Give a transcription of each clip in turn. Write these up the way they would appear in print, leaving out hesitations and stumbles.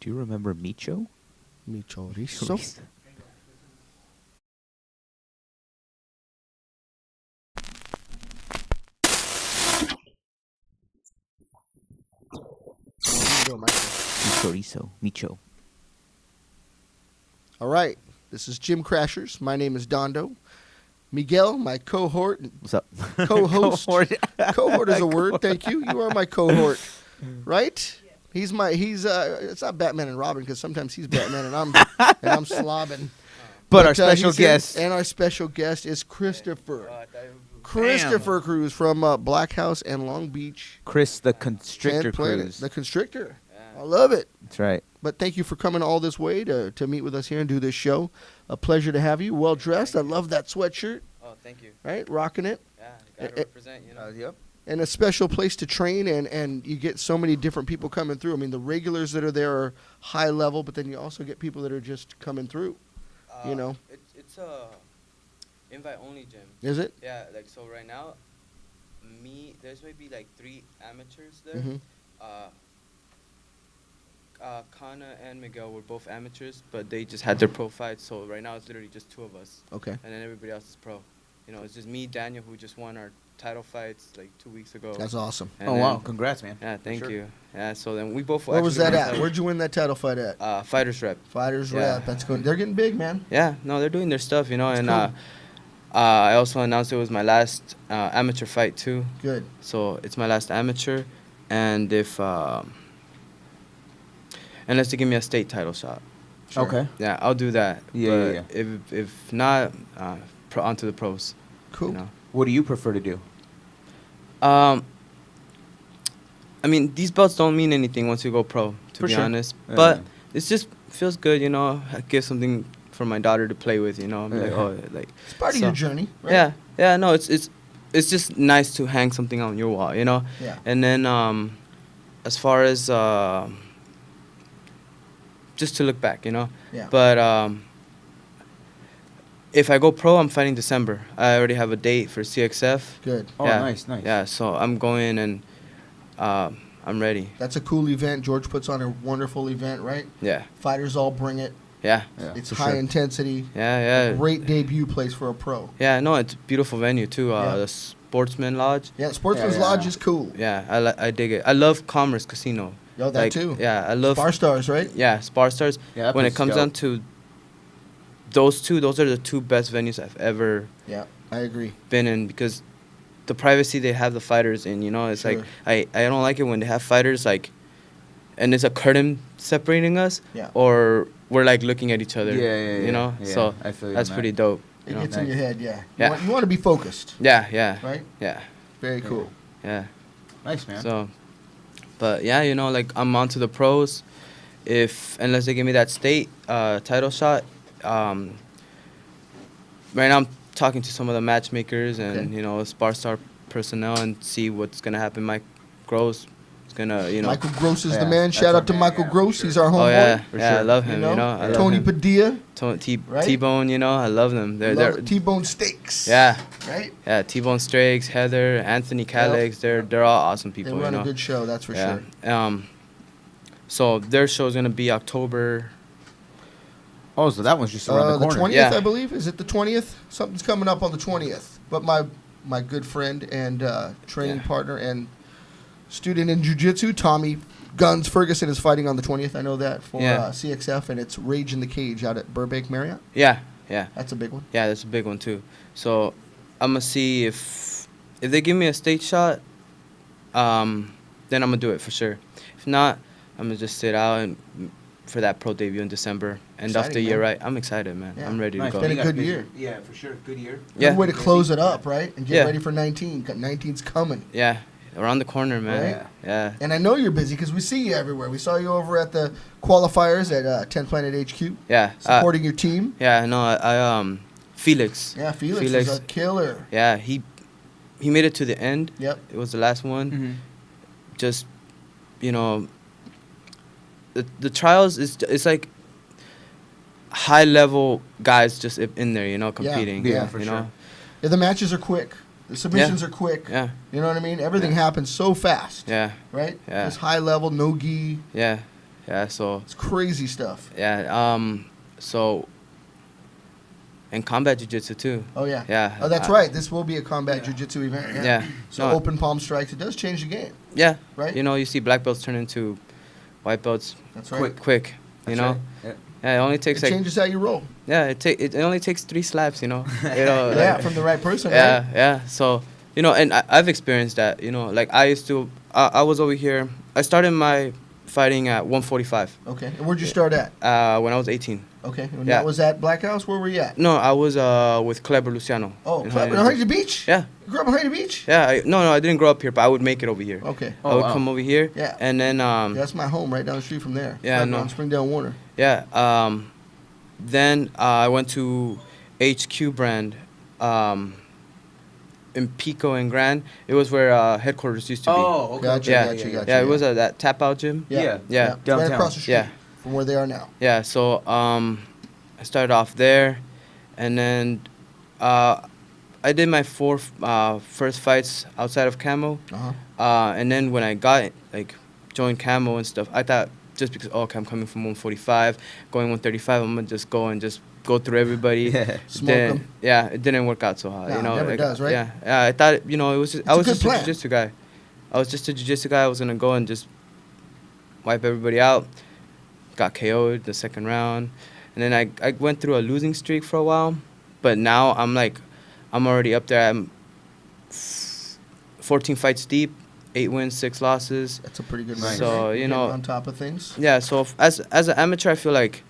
Do you remember Micho? Mi chorizo. How you doing, Michael? Chorizo. Micho. All right. This is Jim Crashers. My name is Dondo. Miguel, my cohort. What's up? Co-host. Cohort. Cohort is a word. Thank you. You are my cohort, right? He's it's not Batman and Robin because sometimes he's Batman and I'm slobbing. But our special he's here, guest. and our special guest is Christopher. Christopher Cruz from Black House and Long Beach. Chris the Constrictor Sand Planet. Cruise. The Constrictor. I love it. That's right. But thank you for coming all this way to meet with us here and do this show. A pleasure to have you. Well dressed. I love that sweatshirt. Oh, thank you. Right? Rocking it. Yeah, you gotta represent, you know. Yep. And a special place to train, and you get so many different people coming through. I mean, the regulars that are there are high level, but then you also get people that are just coming through. You know. It's a invite only gym. Is it? Yeah, like so right now, there's maybe like 3 amateurs there. Mm-hmm. Kana and Miguel were both amateurs, but they just had their pro fights. So right now it's literally just 2 of us, Okay. and then everybody else is pro. You know, it's just me, Daniel, who just won our title fights like 2 weeks ago. That's awesome. And Oh, then- wow. Congrats, man. Yeah, thank sure. you. Yeah, so then we both. Where was actually that won at? title- Where'd you win that title fight at? Fighters Rep. Fighters Yeah. Rep. That's good. They're getting big, man. Yeah, no, they're doing their stuff, you know, That's and cool. I also announced it was my last amateur fight too. Good. So it's my last amateur, and if unless they give me a state title shot, Sure. Okay. yeah, I'll do that. Yeah, but if not, onto the pros. Cool. You know? What do you prefer to do? I mean, these belts don't mean anything once you go pro, to For be sure. honest. Yeah. But it just feels good, you know. I give something for my daughter to play with, you know. I'm like, Yeah. oh, like. It's part of So- your journey, right? Yeah. No, it's just nice to hang something on your wall, you know. Yeah. And then as far as just to look back, you know. Yeah. But if I go pro, I'm fighting December. I already have a date for CXF. Good. Oh, Yeah. nice. Yeah, so I'm going and I'm ready. That's a cool event. George puts on a wonderful event, right? Yeah. Fighters all bring it. Yeah. Yeah, It's for high sure. intensity. Yeah. Great debut place for a pro. Yeah, no, it's a beautiful venue too. Yeah. The Sportsman Lodge. Yeah, Sportsman's Yeah, yeah. Lodge is cool. Yeah, I dig it. I love Commerce Casino. Yo, that Like, too. Yeah, I love Bar Stars, right? Yeah, Spar Stars. Yeah, that when it place is comes dope. down to those two, those are the 2 best venues I've ever Yeah, I agree. been in because the privacy they have the fighters in, you know, it's Sure. like I don't like it when they have fighters like, and there's a curtain separating us, Yeah. or we're like looking at each other, Yeah. you know, Yeah, so I feel you that's on pretty that. dope. It You know? gets in your head, yeah. Yeah. You want to be focused, Yeah, right? yeah, Very cool. yeah. Nice, man. So, but yeah, you know, like I'm on to the pros. Unless they give me that state title shot, right now I'm talking to some of the matchmakers and Okay. you know Spar Star personnel and see what's gonna happen. Mike Gross is gonna, you know. Michael Gross is Yeah, the man. that's Shout our out to man, Michael yeah, for Gross. sure. He's our homeboy. Oh yeah, for yeah, I sure. love him. You know, I love Tony him. Padilla. Right? T-Bone, you know, I love them. They're Love it. T-Bone Steaks. yeah, Right? yeah. T-Bone Strakes, Heather, Anthony Calix. They're all awesome people. They run you know? a good show, that's for yeah. sure. So their show's gonna be October. Oh, so that one's just around the The corner. 20th, Yeah. I believe. Is it the 20th? Something's coming up on the 20th. But my good friend and training Yeah. partner and student in jiu-jitsu, Tommy Guns Ferguson, is fighting on the 20th. I know that for Yeah. CXF, and it's Rage in the Cage out at Burbank Marriott. Yeah. That's a big one. Yeah, that's a big one too. So I'm gonna see if they give me a state shot, then I'm gonna do it for sure. If not, I'm gonna just sit out and for that pro debut in December. End off the Exciting, year man. right. I'm excited, man. Yeah. I'm ready Nice. to go. Been a You got good busy. year. Yeah, for sure. Good year. Yeah. Good way to close it up, right? And get Yeah. ready for 19. 19's coming. Yeah, around the corner, man. Right? Yeah. And I know you're busy because we see you everywhere. We saw you over at the qualifiers at 10 Planet HQ, Yeah. supporting your team. Yeah. No, I Felix. Yeah, Felix Felix. is a killer. Yeah, he made it to the end. Yep. It was the last one. Mm-hmm. Just, you know, the trials it's like high level guys just in there, you know, competing. Yeah, for you sure. know? Yeah, the matches are quick. The submissions are quick. Yeah. You know what I mean? Everything Yeah. happens so fast. Yeah. Right? Yeah. It's high level, no gi. Yeah. Yeah, so It's crazy stuff. yeah, so and combat jiu-jitsu too. Oh yeah. Yeah. Oh, that's right. This will be a combat jiu-jitsu event. Yeah. Yeah. So No. open palm strikes. It does change the game, Yeah. right? You know, you see black belts turn into white belts That's right. quick. You That's know. right. Yeah. Yeah, it only takes It like changes how you roll. it only takes 3 slaps. You know. You know. Yeah, like- from the right person. Yeah, Right? yeah. So, you know, and I've experienced that, you know, like I used to, I was over here, I started my fighting at 145 Okay. And where'd you start at? when I was 18. Okay. When Yeah. that was at Black House, where were you at? No, I was with Kleber Luciano. Oh, in Huntington Huntington. Beach. Yeah, You grew up in Huntington Beach. yeah. No, I didn't grow up here, but I would make it over here. Okay. I would wow. come over here. Yeah. And then, Yeah, that's my home, right down the street from there. Yeah, right no. on Springdale Warner. yeah. Then I went to HQ brand in Pico and Grand. It was where headquarters used to be. Oh, okay. Gotcha, Yeah, gotcha, gotcha. Yeah, it was that tap out gym. Yeah. Yeah. Right Downtown. across the street Yeah. from where they are now. Yeah, so I started off there, and then I did my 4 first fights outside of Camo, Uh-huh. and then when I got like joined Camo and stuff, I thought just because okay, I'm coming from 145, going 135, I'm gonna just go through everybody. Yeah. Smoke Then- 'em. Yeah, it didn't work out so hard. Nah, you know, it never does, right? Yeah, yeah. I thought it was just, I a was good just plan. a jiu-jitsu guy. I was just a jiu-jitsu guy. I was gonna go and just wipe everybody out. Got KO'd the second round, and then I went through a losing streak for a while, but now I'm already up there. I'm 14 fights deep, 8 wins, 6 losses. That's a pretty good Nice. record. So, You're you getting know- on top of things. Yeah, so as an amateur, I feel like,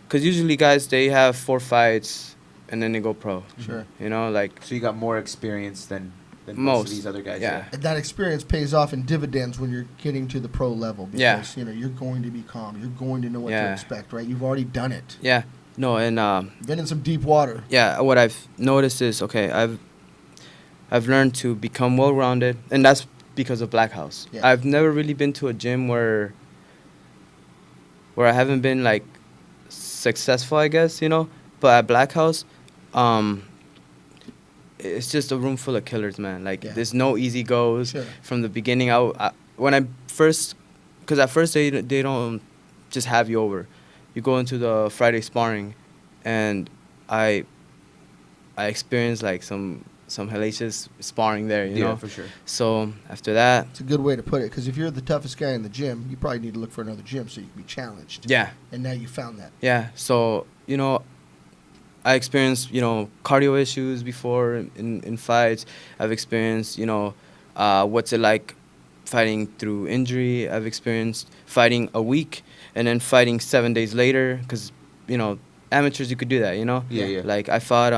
because usually guys they have 4 fights and then they go pro. Sure. You know, like So you got more experience than most Most, of these other guys. yeah. And that experience pays off in dividends when you're getting to the pro level because Yeah. you know you're going to be calm. You're going to know what to Yeah. expect, right? You've already done it. yeah, no, and Been in some deep water. yeah, what I've noticed is okay, I've learned to become well-rounded, and that's because of Black House. Yeah. I've never really been to a gym where I haven't been like successful, I guess, you know. But at Black House, it's just a room full of killers, man. Like Yeah. there's no easy goes Sure. from the beginning. When I first, because at first they don't just have you over. You go into the Friday sparring, and I experienced like some hellacious sparring there, you Yeah, know. for sure. So after that, It's a good way to put it because if you're the toughest guy in the gym, you probably need to look for another gym so you can be challenged. yeah, And now you found that. yeah. So you know, I experienced cardio issues before in fights. I've experienced what's it like fighting through injury. I've experienced fighting a week and then fighting 7 days later because amateurs you could do that. Yeah, yeah. Like I fought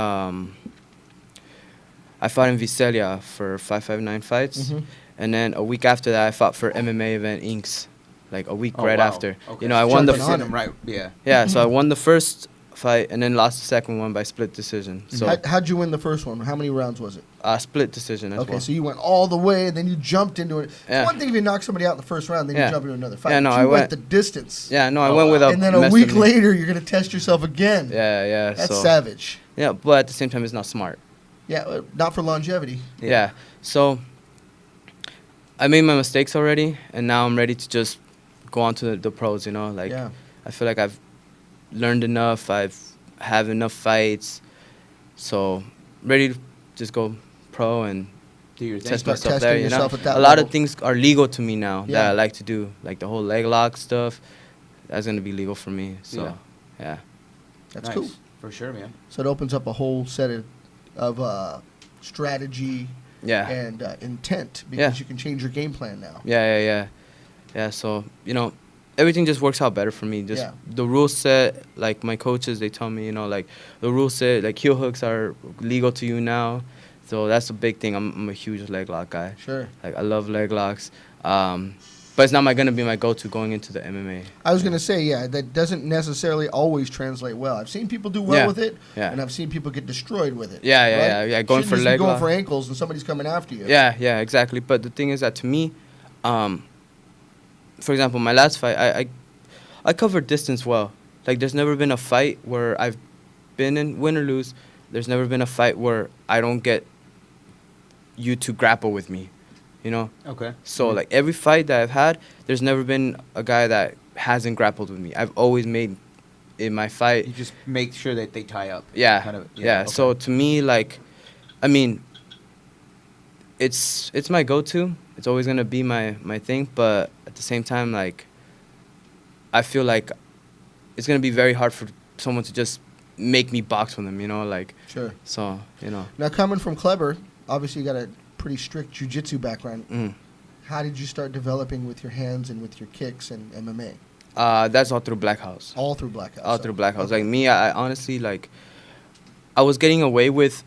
in Visalia for 559 fights, Mhm. and then a week after that I fought for MMA event Inks, like a week Oh, right wow. after. Okay. I won the Jumping on Him right. Yeah. yeah, so I won the first fight and then lost the second one by split decision. So How'd you win the first one? How many rounds was it? split decision as Okay, well. so you went all the way, and then you jumped into it. Yeah. It's one thing if you knock somebody out in the first round, then Yeah. you jump into another fight. Yeah, no, But I you went went- the distance. Yeah, no, I Oh, went with a And then a mess week with me. later, you're gonna test yourself again. Yeah, yeah. That's so savage. yeah, but at the same time, it's not smart. Yeah, not for longevity. Yeah. So I made my mistakes already, and now I'm ready to just go on to the pros. Like Yeah. I feel like I've learned enough. I've have enough fights, so ready to just go pro and Do your thing. test Start myself testing there. yourself at that A lot level. of things are legal to me now Yeah. that I like to do, like the whole leg lock stuff. That's gonna be legal for me. So Yeah. yeah. That's Nice. cool. For sure, man. So it opens up a whole set of strategy Yeah. and intent because Yeah. you can change your game plan now. Yeah. So everything just works out better for me. Just Yeah. the rule set, like my coaches, they tell me, like the rule set, like heel hooks are legal to you now. So that's a big thing. I'm a huge leg lock guy. Sure. Like I love leg locks. But it's not gonna be my go-to going into the MMA. I was gonna say, yeah, that doesn't necessarily always translate well. I've seen people do well Yeah. with it, Yeah. and I've seen people get destroyed with it. Yeah, right? yeah. Going Shouldn't for just be leg going lock. for ankles, and somebody's coming after you. Yeah, exactly. But the thing is that to me, for example, my last fight, I covered distance well. Like there's never been a fight where I've been in, win or lose. There's never been a fight where I don't get you to grapple with me, Okay. So like every fight that I've had, there's never been a guy that hasn't grappled with me. I've always made in my fight. You just make sure that they tie up. Yeah, Kind of, yeah. okay. So to me, like, I mean, it's my go-to. It's always gonna be my thing. But at the same time, like, I feel like it's gonna be very hard for someone to just make me box with them. You know, like. Sure. So Now, coming from Kleber, obviously you got a pretty strict jiu-jitsu background. Mm. How did you start developing with your hands and with your kicks and MMA? That's all through Black House. All through Black House. All through Black House. Okay. Like me, I honestly like. I was getting away with,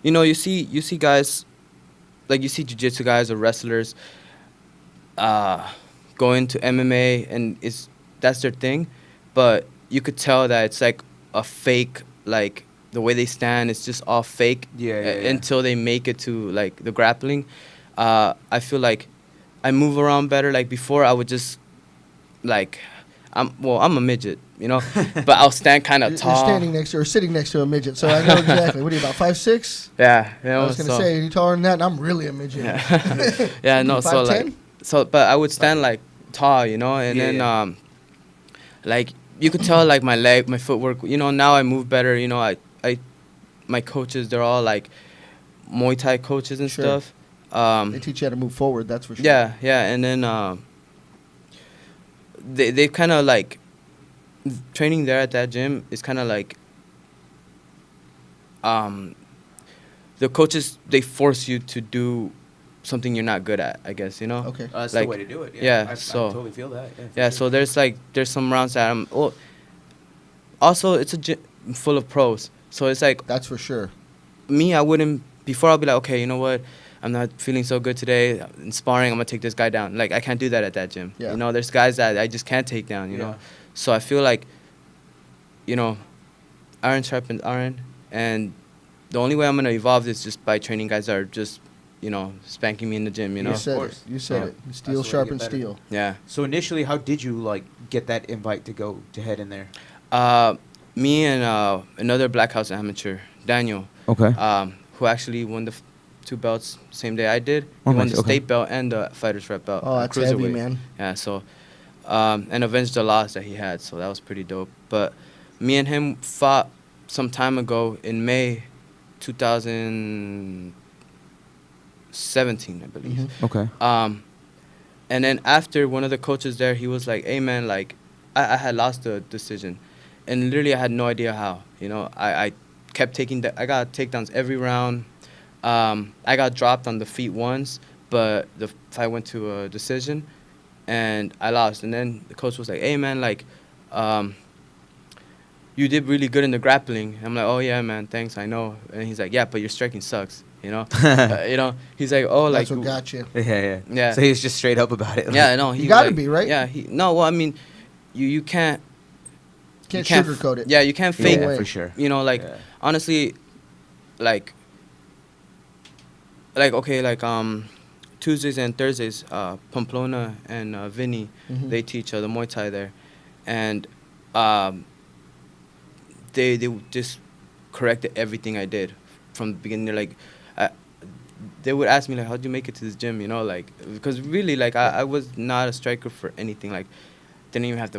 you see guys, like you see jiu-jitsu guys or wrestlers, going to MMA and that's their thing, but you could tell that it's like a fake, like the way they stand, it's just all fake. Yeah. Until they make it to like the grappling. I feel like I move around better. Like before, I would just like. I'm a midget, but I'll stand kind of tall. You're standing next to or sitting next to a midget, so I know exactly. What are you, about 5'6"? Yeah, I was gonna say you're taller than that, and I'm really a midget. Yeah, yeah, no. So 5'10"? but I would stand like tall, and then like you could tell like my footwork. Now I move better. My coaches, they're all like Muay Thai coaches and Sure. stuff. They teach you how to move forward. That's for sure. Yeah, and then they've kind of like training there at that gym is kind of like the coaches, they force you to do something you're not good at, I guess, Okay. That's like, the way to do it. yeah, I so- totally feel that. Yeah, for Yeah, sure. so there's some rounds that also it's a gym full of pros, so it's like That's for sure. me, I wouldn't, before I'll be like, okay, you know what, I'm not feeling so good today, in sparring, I'm gonna take this guy down. Like, I can't do that at that gym. Yeah. There's guys that I just can't take down, you know. Yeah. So I feel like, iron sharpens iron, and the only way I'm gonna evolve is just by training guys that are just, spanking me in the gym, You said it. course. You said Yeah. it. That's Steel the way to sharpens get better. steel. Yeah. So initially, how did you like get that invite to go to head in there? Me and another Black House amateur, Daniel, Okay. who actually won the 2 belts same day I did. He Oh, won nice, the okay. state belt and the fighter's rep belt. Oh, that's heavy, cruiserweight. man. Yeah, so and avenged the loss that he had, so that was pretty dope. But me and him fought some time ago in May 2017, I believe. Mhm. Okay. And then after, one of the coaches there, he was like, hey man, like I had lost the decision, and literally I had no idea how. I kept I got takedowns every round. I got dropped on the feet once, but the fight went to a decision, and I lost. And then the coach was like, hey man, like you did really good in the grappling. I'm like, oh yeah man, thanks, I know. And he's like, yeah, but your striking sucks. He's like, oh, like That's what got you. Yeah. Yeah. So he was just straight up about it. yeah, no, he You gotta like- be, right? Yeah, well, I mean, you can't. Can't you sugarcoat it. Yeah, you can't Yeah, fake. way. for sure. Like Yeah. honestly, like okay, like Tuesdays and Thursdays, Pamplona and Vinny, Mhm. they teach the Muay Thai there, and they just corrected everything I did from the beginning. They're like, they would ask me like, how'd you make it to this gym? Like, because really, like I was not a striker for anything. Like, didn't even have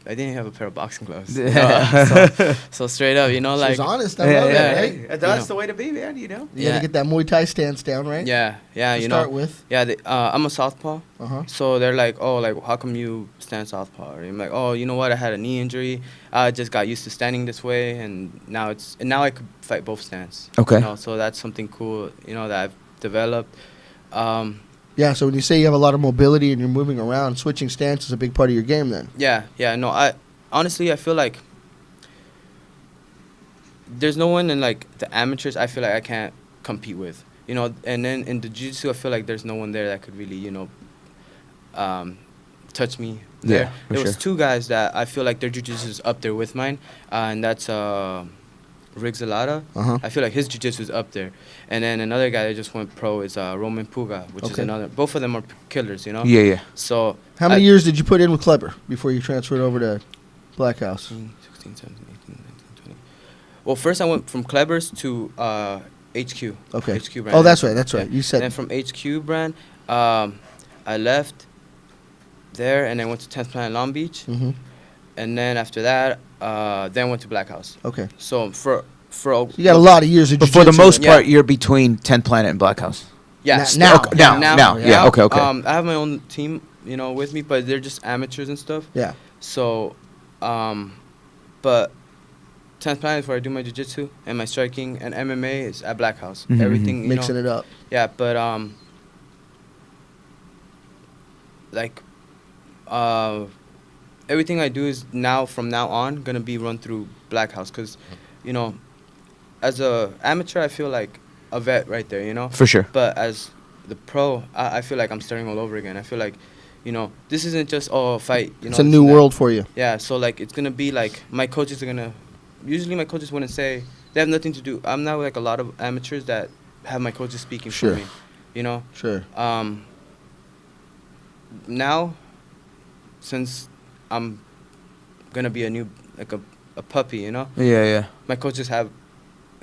I didn't have a pair of boxing gloves. So straight up, like. She's honest. I love yeah. it, right? That's know. the way to be, man. You Yeah. gotta get that Muay Thai stance down, right? Yeah, To start with. Yeah, I'm a southpaw, Uh-huh. so they're like, oh, like how come you stand southpaw? Or I'm like, oh, you know what? I had a knee injury. I just got used to standing this way, and now I could fight both stands. Okay. So that's something cool, that I've developed. Yeah, so when you say you have a lot of mobility and you're moving around, switching stance is a big part of your game then. Yeah. No, I feel like there's no one in like the amateurs I feel like I can't compete with, and then in the jiu-jitsu I feel like there's no one there that could really, touch me there. Yeah, for There was sure. 2 guys that I feel like their jiu-jitsu is up there with mine, and that's Riggs Alada. Uh-huh. I feel like his jiu-jitsu is up there. And then another guy that just went pro is Roman Puga, which is Okay. another. Both of them are killers, Yeah. So How many I- years did you put in with Kleber before you transferred over to Black House? 16, 17, 18, 19, 20. Well, first I went from Kleber's to HQ. Okay. HQ brand. Oh, that's right. That's right. You And said then from HQ brand, I left there, and then went to 10th Planet Long Beach, Mm-hmm. and then after that, then went to Black House. Okay. So for You got a lot of years of But for the jiu-jitsu most then. Yeah. part, you're between 10th Planet and Black House. yeah, Now. Okay, now. Yeah, okay. I have my own team, with me, but they're just amateurs and stuff. Yeah. So, but 10th Planet is where I do my jiu-jitsu and my striking, and MMA is at Black House. Mhm. Everything, Mixing it up. Yeah, but like, everything I do is from now on gonna be run through Black House, cause, as a amateur I feel like a vet right there, For sure. But as the pro, I feel like I'm starting all over again. I feel like, this isn't just a fight. It's a new world for you. Yeah, so like it's gonna be like my coaches are gonna. Usually my coaches wouldn't say, they have nothing to do. I'm not like a lot of amateurs that have my coaches speaking Sure. for me. Sure. Now, since I'm gonna be a puppy, Yeah. my coaches have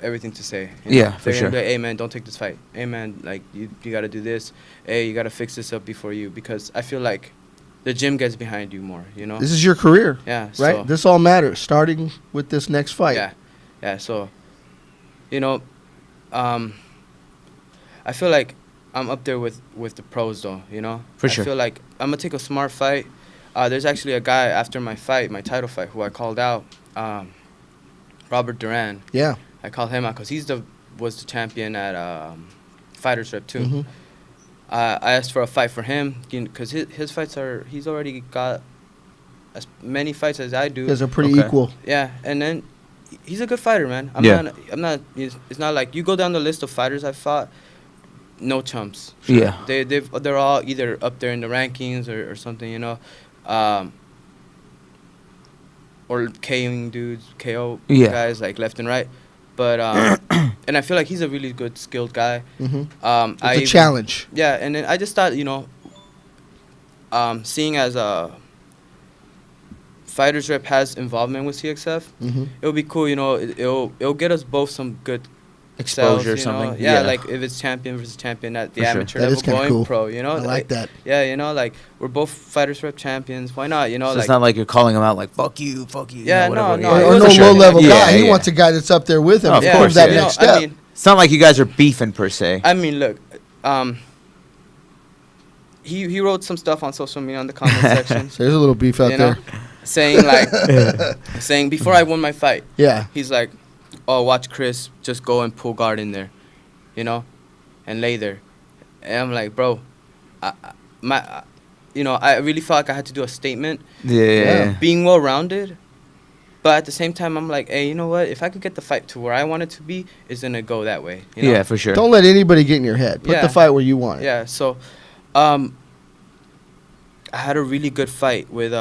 everything to say. Yeah, for They're gonna sure. be like, hey man, don't take this fight. Hey man, like you gotta do this. Hey, you gotta fix this up before you, because I feel like the gym gets behind you more. This is your career, Yeah. right? So, This all matters. Starting with this next fight. Yeah. So, I feel like I'm up there with the pros though. For sure. I feel like I'm gonna take a smart fight. There's actually a guy after my title fight, who I called out, Robert Duran. Yeah. I called him out because was the champion at Fighters Rep too. Mhm. I asked for a fight for him because his fights he's already got as many fights as I do. You guys are pretty Okay. equal. Yeah, and then he's a good fighter, man. I'm not. It's not like you go down the list of fighters I fought. No chumps. Yeah. They're all either up there in the rankings or something, or KOing dudes, KO Yeah. guys like left and right. But and I feel like he's a really good skilled guy. Mm-hmm. It's a challenge. Yeah, and then I just thought, seeing as a Fighters Rep has involvement with CXF, Mm-hmm. it'll be cool, it'll get us both some good Exposure or sales, something. Yeah, like if it's champion versus champion at the For sure. amateur That level is kinda going cool. pro, I like that. Yeah, like we're both Fighters Rep champions. Why not? So like it's not like you're calling them out like fuck you. Yeah, whatever. no, Or, it or was no a sure. low-level Yeah, guy. He yeah. wants a guy that's up there with him. Oh, of to course, prove that yeah. next step. It's not like you guys are beefing per se. I mean, look, he wrote some stuff on social media on the comment section, So there's a little beef out there. saying before I won my fight, Yeah. he's like, oh, watch Chris just go and pull guard in there, and lay there. And I'm like, bro, I really felt like I had to do a statement, Yeah. being well-rounded. But at the same time, I'm like, hey, you know what? If I could get the fight to where I want it to be, it's going to go that way. Yeah, for sure. Don't let anybody get in your head. Put Yeah. the fight where you want it. Yeah, so I had a really good fight with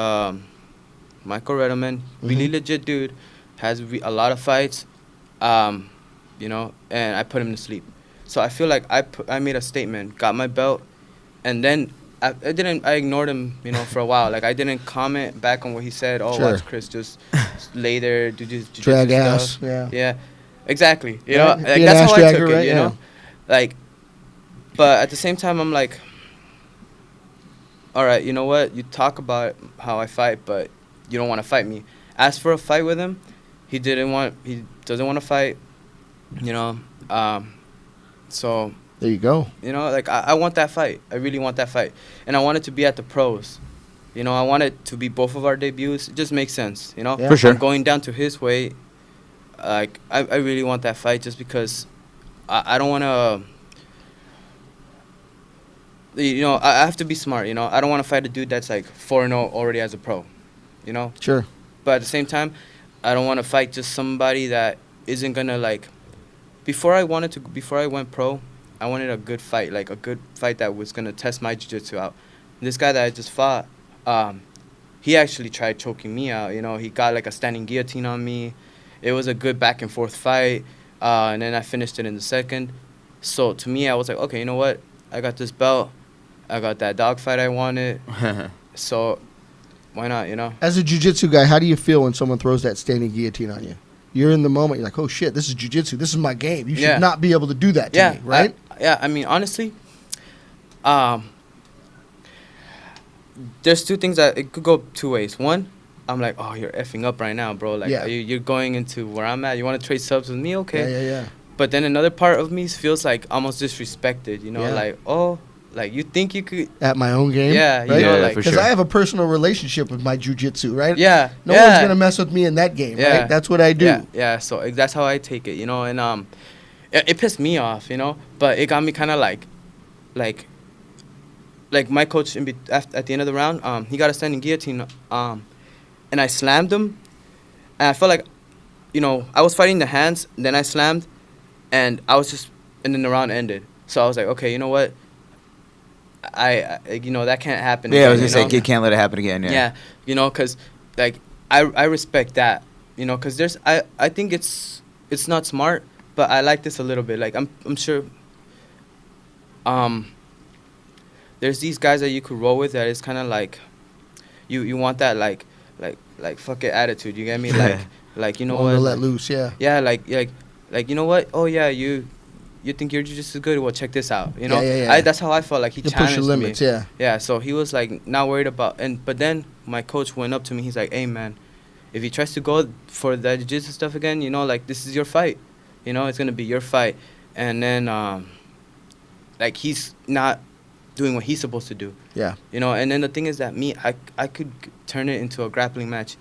Michael Redelman, really Mhm. legit dude, has a lot of fights, and I put him to sleep. So I feel like I made a statement, got my belt, and then I ignored him, for a while. Like I didn't comment back on what he said. Oh, Sure. watch Chris just lay there, do just Drag stuff. ass. Yeah. Yeah, exactly. You Yeah, know, be like an that's ass how I dragger, took it. right? You Yeah. know, like, but at the same time, I'm like, all right, you know what? You talk about how I fight, but you don't want to fight me. Asked for a fight with him. He doesn't want to fight. So There you go. like I want that fight. I really want that fight, and I want it to be at the pros. I want it to be both of our debuts. It just makes sense. Yeah. For sure. I'm going down to his weight. Like I really want that fight just because I don't want to. I have to be smart. I don't want to fight a dude that's like 4-0 already as a pro. Sure. But at the same time, I don't want to fight just somebody that isn't gonna like. Before I went pro, I wanted a good fight, like a good fight that was gonna test my jiu-jitsu out. This guy that I just fought, he actually tried choking me out. He got like a standing guillotine on me. It was a good back and forth fight, and then I finished it in the second. So to me, I was like, okay, you know what? I got this belt. I got that dog fight I wanted. So why not? As a jiu-jitsu guy, how do you feel when someone throws that standing guillotine on you? You're in the moment. You're like, oh, shit, this is jiu-jitsu. This is my game. You should Yeah. not be able to do that to me, right? I mean, honestly, there's two things that it could go two ways. One, I'm like, oh, you're effing up right now, bro. Like, Yeah. you're going into where I'm at. You want to trade subs with me? Okay. Yeah. But then another part of me feels like almost disrespected, you know, Yeah. like, oh, like you think you could, At my own game. yeah, you right? know, Yeah, like, for Because sure. I have a personal relationship with my jujitsu, right? yeah, No yeah, one's gonna mess with me in that game, Yeah. right? That's what I do. yeah. So that's how I take it, you know, and it pissed me off, you know, but it got me kind of like my coach at the end of the round, he got a standing guillotine, and I slammed him, and I felt like, you know, I was fighting the hands, then I slammed, and then the round ended. So I was like, okay, you know what? I you know, that can't happen. Yeah, I was again, gonna you say, know? you can't let it happen again. Yeah. Yeah, you know, cause like I respect that, you know, cause I think it's not smart, but I like this a little bit. Like I'm sure. There's these guys that you could roll with that is kind of like, you want that like fuck it attitude. You get me? Like you know Wanna what? let Like, loose, yeah. yeah, like you know what? Oh yeah, you think you're just as good? Well, check this out. You know, Yeah. that's how I felt. Like he To challenged push your limits, me. yeah. Yeah, so he was like not worried about, but then my coach went up to me. He's like, "Hey man, if he tries to go for that jiu-jitsu stuff again, you know, like this is your fight. You know, it's gonna be your fight." And then like he's not doing what he's supposed to do. Yeah. You know, and then the thing is that I could turn it into a grappling match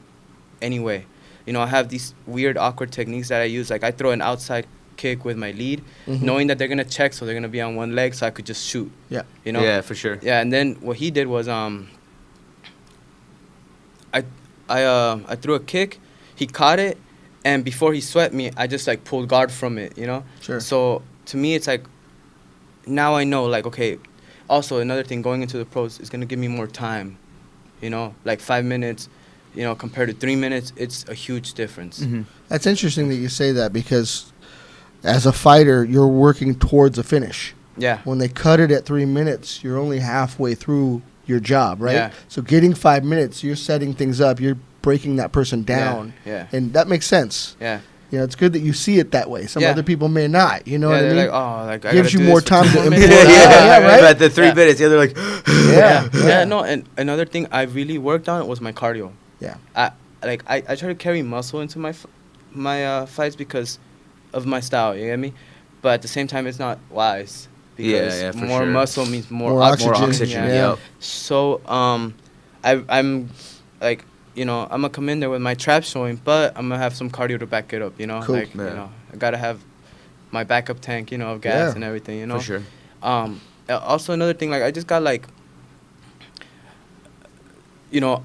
anyway. You know, I have these weird awkward techniques that I use. Like I throw an outside kick with my lead, Mhm. knowing that they're gonna check, so they're gonna be on one leg, so I could just shoot. Yeah. You know. Yeah, for sure. Yeah, and then what he did was I threw a kick, he caught it, and before he swept me, I just like pulled guard from it, you know? Sure. So to me it's like, now I know, like, okay, also another thing, going into the pros is gonna give me more time, you know? Like 5 minutes, you know, compared to 3 minutes, it's a huge difference. Mm-hmm. That's interesting that you say that because as a fighter, you're working towards a finish. Yeah. When they cut it at 3 minutes, you're only halfway through your job, right? Yeah. So getting 5 minutes, you're setting things up, you're breaking that person down. Yeah. And that makes sense. Yeah. You know, it's good that you see it that way. Some Yeah. other people may not. You know Yeah, what I they're mean? like, oh, like I Gives gotta you do more this for time 2 to more import minutes. it. Yeah, right? But the 3 Yeah. minutes, yeah, they're like, Yeah. Yeah, no, and another thing I really worked on was my cardio. Yeah. I try to carry muscle into my fights because of my style, you get me? But at the same time, it's not wise because Yeah, for more sure. muscle means more, More oxygen. oxygen, more oxygen. yeah. Yep. So I'm like, you know, I'm gonna come in there with my trap showing, but I'm gonna have some cardio to back it up. You know, Cool. like Yeah. you know, I gotta have my backup tank, you know, of gas Yeah. and everything. You know, For sure. Also another thing, like I just got like, you know,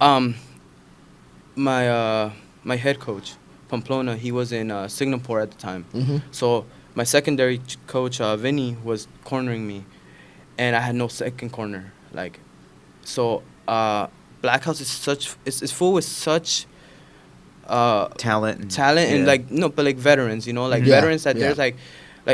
my head coach, Pamplona, he was in Singapore at the time. Mm-hmm. So my secondary coach, Vinny, was cornering me, and I had no second corner. Like, so Black House is it's full with such Talent. And, talent and yeah. like no, but like veterans, you know, like Yeah, veterans that yeah. there's like,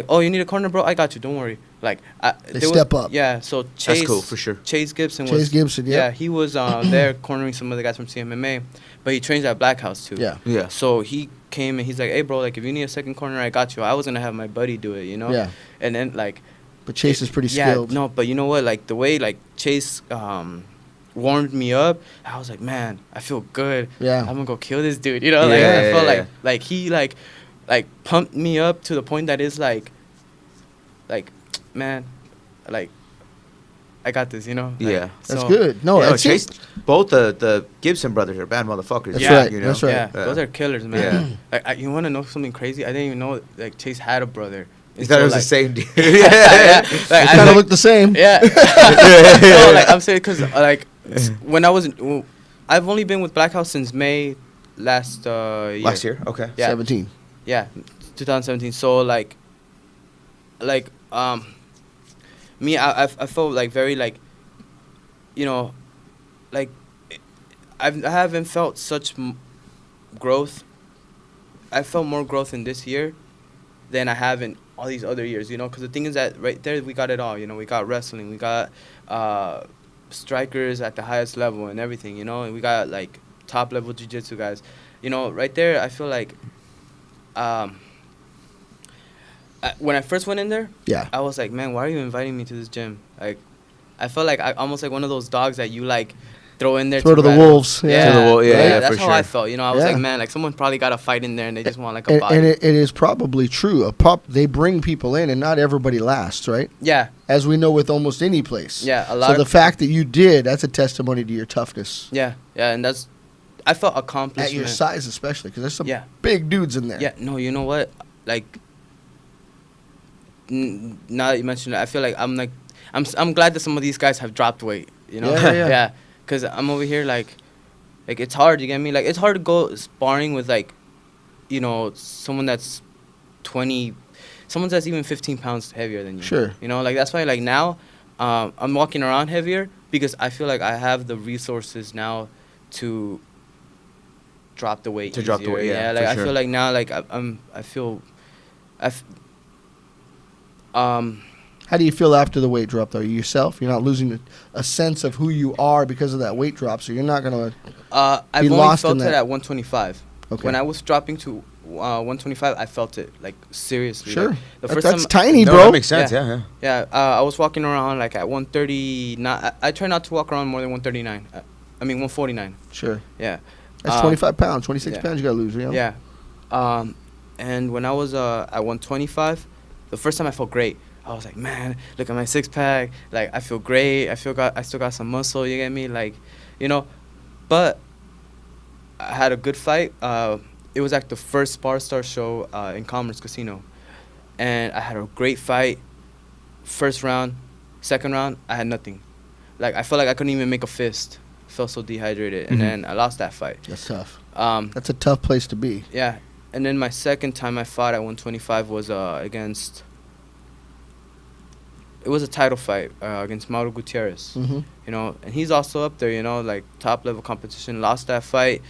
oh, you need a corner, bro, I got you, don't worry. Like They step up. Yeah, so Chase, That's cool, for sure. Chase Gibson Chase was Gibson, yeah. yeah, he was there cornering some of the guys from CMMA, but he trains at Black House too. Yeah. Yeah. So he came and he's like, hey, bro, like if you need a second corner, I got you. I was gonna have my buddy do it, you know. Yeah. And then like. But Chase is pretty Yeah, skilled. no, but you know what? Like the way like Chase warmed me up, I was like, man, I feel good. Yeah. I'm gonna go kill this dude. You know, like Yeah, I felt yeah, like he like pumped me up to the point that is like, man, like I got this. You know. Like, Yeah. That's so- good. No, Yeah, that's Chase, it. both the Gibson brothers are bad motherfuckers. That's Yeah. right. You know? That's right. Yeah, Yeah. those are killers, man. Yeah. Like, you want to know something crazy? I didn't even know like Chase had a brother. You thought it was like, the same dude. yeah. yeah. Like, They I kind of like- look the same. Yeah. No, like I'm saying, cause like when I was, I've only been with Black House since May last year. Last year? Okay. Yeah. 17. Yeah, 2017. So like me, I felt like very like, you know, like I haven't felt such growth. I felt more growth in this year than I have in all these other years, you know, because the thing is that right there we got it all, you know, we got wrestling, we got strikers at the highest level and everything, you know, and we got like top level jiu-jitsu guys, you know, right there I feel like when I first went in there, Yeah. I was like, man, why are you inviting me to this gym? Like, I felt like I almost like one of those dogs that you like throw in there. Throw to the rattle. wolves. Yeah. To the wolves, yeah, That's for how I sure. felt. You know, I was Yeah. like, man, like someone probably got a fight in there, and they just want like a And, body. and it is probably true. They bring people in, and not everybody lasts, right? Yeah, As we know with almost any place. yeah, a lot. So of, the fact that you did, that's a testimony to your toughness. yeah, and I felt At accomplishment. your size especially, because there's some Yeah. big dudes in there. Yeah, no, you know what? Like, now that you mentioned it, I feel like I'm glad that some of these guys have dropped weight. You know, Yeah. Because I'm over here like it's hard. You get me? Like it's hard to go sparring with like, you know, someone that's 20, someone that's even 15 pounds heavier than you. Sure. You know, like that's why like now, I'm walking around heavier because I feel like I have the resources now to drop the weight. To drop the easier. weight, yeah, like for I sure. feel like now, like I feel. How do you feel after the weight drop, though? Yourself? You're not losing a sense of who you are because of that weight drop, so you're not going to... I've Be only lost in felt it that. at 125. Okay. When I was dropping to 125, I felt it like seriously. Sure. Like, the That- first that's time, tiny, No, bro. that makes sense. Yeah, yeah. I was walking around like at 130. I try not to walk around more than 139. I mean 149. Sure. Yeah. That's 25 pounds, 26 yeah. pounds you got to lose, you know? Yeah. And when I was at 125, the first time I felt great. I was like, man, look at my six pack. Like I feel great. I still got some muscle. You get me? Like, you know, but I had a good fight. It was like the first Spar Star show in Commerce Casino, and I had a great fight. First round, second round, I had nothing. Like I felt like I couldn't even make a fist. I felt so dehydrated, and Mhm. then I lost that fight. That's tough. Um, That's a tough place to be. yeah, and then my second time I fought at 125 was against. It was a title fight against Mauro Gutierrez. Mm-hmm. You know, and he's also up there. You know, like top level competition. Lost that fight,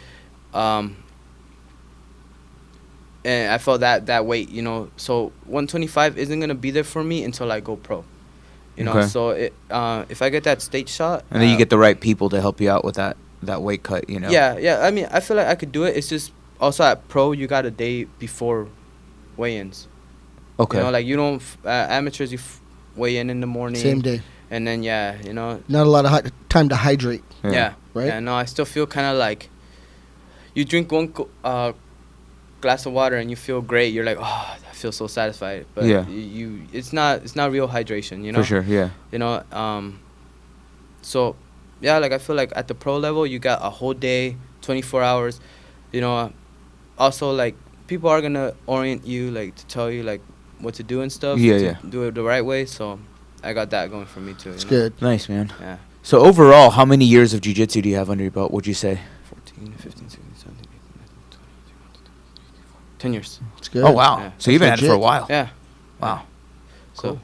and I felt that weight. You know, so 125 isn't gonna be there for me until I go pro. You know, Okay. so if I get that state shot, And then you get the right people to help you out with that weight cut, you know. Yeah. I mean, I feel like I could do it. It's just also at pro, you got a day before weigh-ins. Okay. You know, like you don't amateurs, you weigh in the morning. Same day. And then you know, Not a lot of time to hydrate, yeah. right? Yeah, no, I still feel kind of like you drink one glass of water and you feel great. You're like, oh, I feel so satisfied. But Yeah. it's not real hydration. You know. For sure. Yeah. You know, so yeah, like I feel like at the pro level, you got a whole day, 24 hours. You know, also like people are gonna orient you, like to tell you like what to do and stuff. Yeah, to yeah. do it the right way. So I got that going for me too. It's you know? good. Nice, man. Yeah. So overall, how many years of jiu-jitsu do you have under your belt, would you say? 14, 15, 16, 17, 18, 19, 20, 10 years. It's good. Oh, wow. Yeah. So you've been at it for a legit. while. Yeah. Wow. So.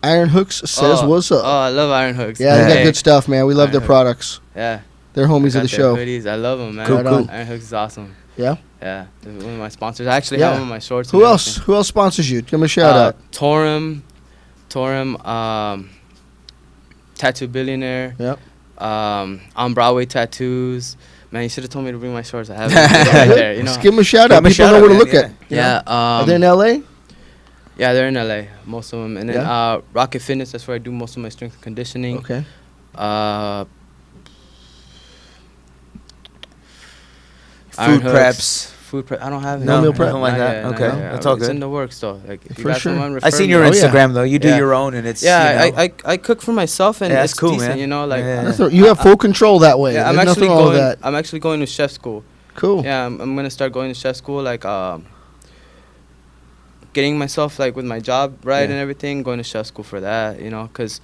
Iron Hooks says Oh, what's up. Oh, I love Iron Hooks. Yeah, they got Hey. good stuff, man. We love Iron their Hooks. products. Yeah. They're homies I of the got their show. hoodies. I love them, man. Cool, cool. Iron Hooks is awesome. Yeah? Yeah. They're one of my sponsors. I actually Yeah. have them on my shorts. Who and else? everything. Who else sponsors you? Give them a shout out. Torum, Tattoo Billionaire. Yep. On Broadway Tattoos. Man, you should have told me to bring my shorts. I have them right there. You know. Just give them a shout Give out. 'em a People shout know out, where to man, look yeah. at. you know? Yeah. Are they in LA? Yeah, they're in LA, most of them. And then Yeah. Rocket Fitness, that's where I do most of my strength and conditioning. Okay. Iron Food Hooks, preps. Food prep. I don't have it. No meal prep? Nothing like Not that? yet, not Okay, yet. that's all It's good. in the works though. Like, if you For got sure. someone, I refer seen me. your Oh, yeah. Instagram though. You do Yeah. your own, and it's Yeah, you know, I cook for myself and Yeah, it's it's cool, decent, man. you know, like Yeah. That's all- you have full control that way. yeah, There's I'm nothing actually wrong with going. that. I'm actually going to chef school. Cool. Yeah, I'm gonna start going to chef school, like getting myself like with my job right Yeah. and everything, going to chef school for that, you know, because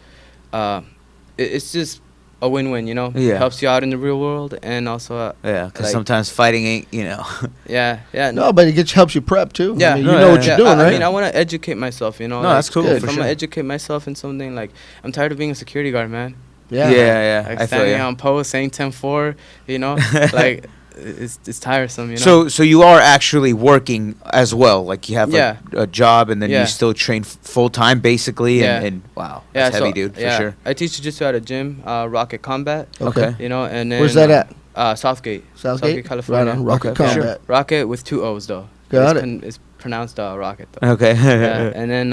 it's just a win-win, you know. Yeah. Helps you out in the real world, and also yeah, because like- sometimes fighting ain't, you know. yeah. No, but it helps you prep too. Yeah. I mean, No, you know yeah, what yeah. you're doing, I right? mean, I want to educate myself, you know. No, like, that's cool, Good. If for I'm sure. gonna educate myself in something, like I'm tired of being a security guard, man. yeah. yeah. Like I feel standing you. on post saying 10-4, you know, like it's tiresome, you know. So you are actually working as well, like you have Yeah. a job, and then Yeah. you still train full time basically, Yeah. and wow, yeah, that's heavy, dude, for sure. I teach jiu-jitsu at a gym, Rocket Combat, Okay. you know, and then Where's that at? Southgate, Southgate? California. Right on. Rocket Okay. Combat. Rocket with 2 O's though. Got it's it. It's pronounced Rocket though. Okay. Yeah, and then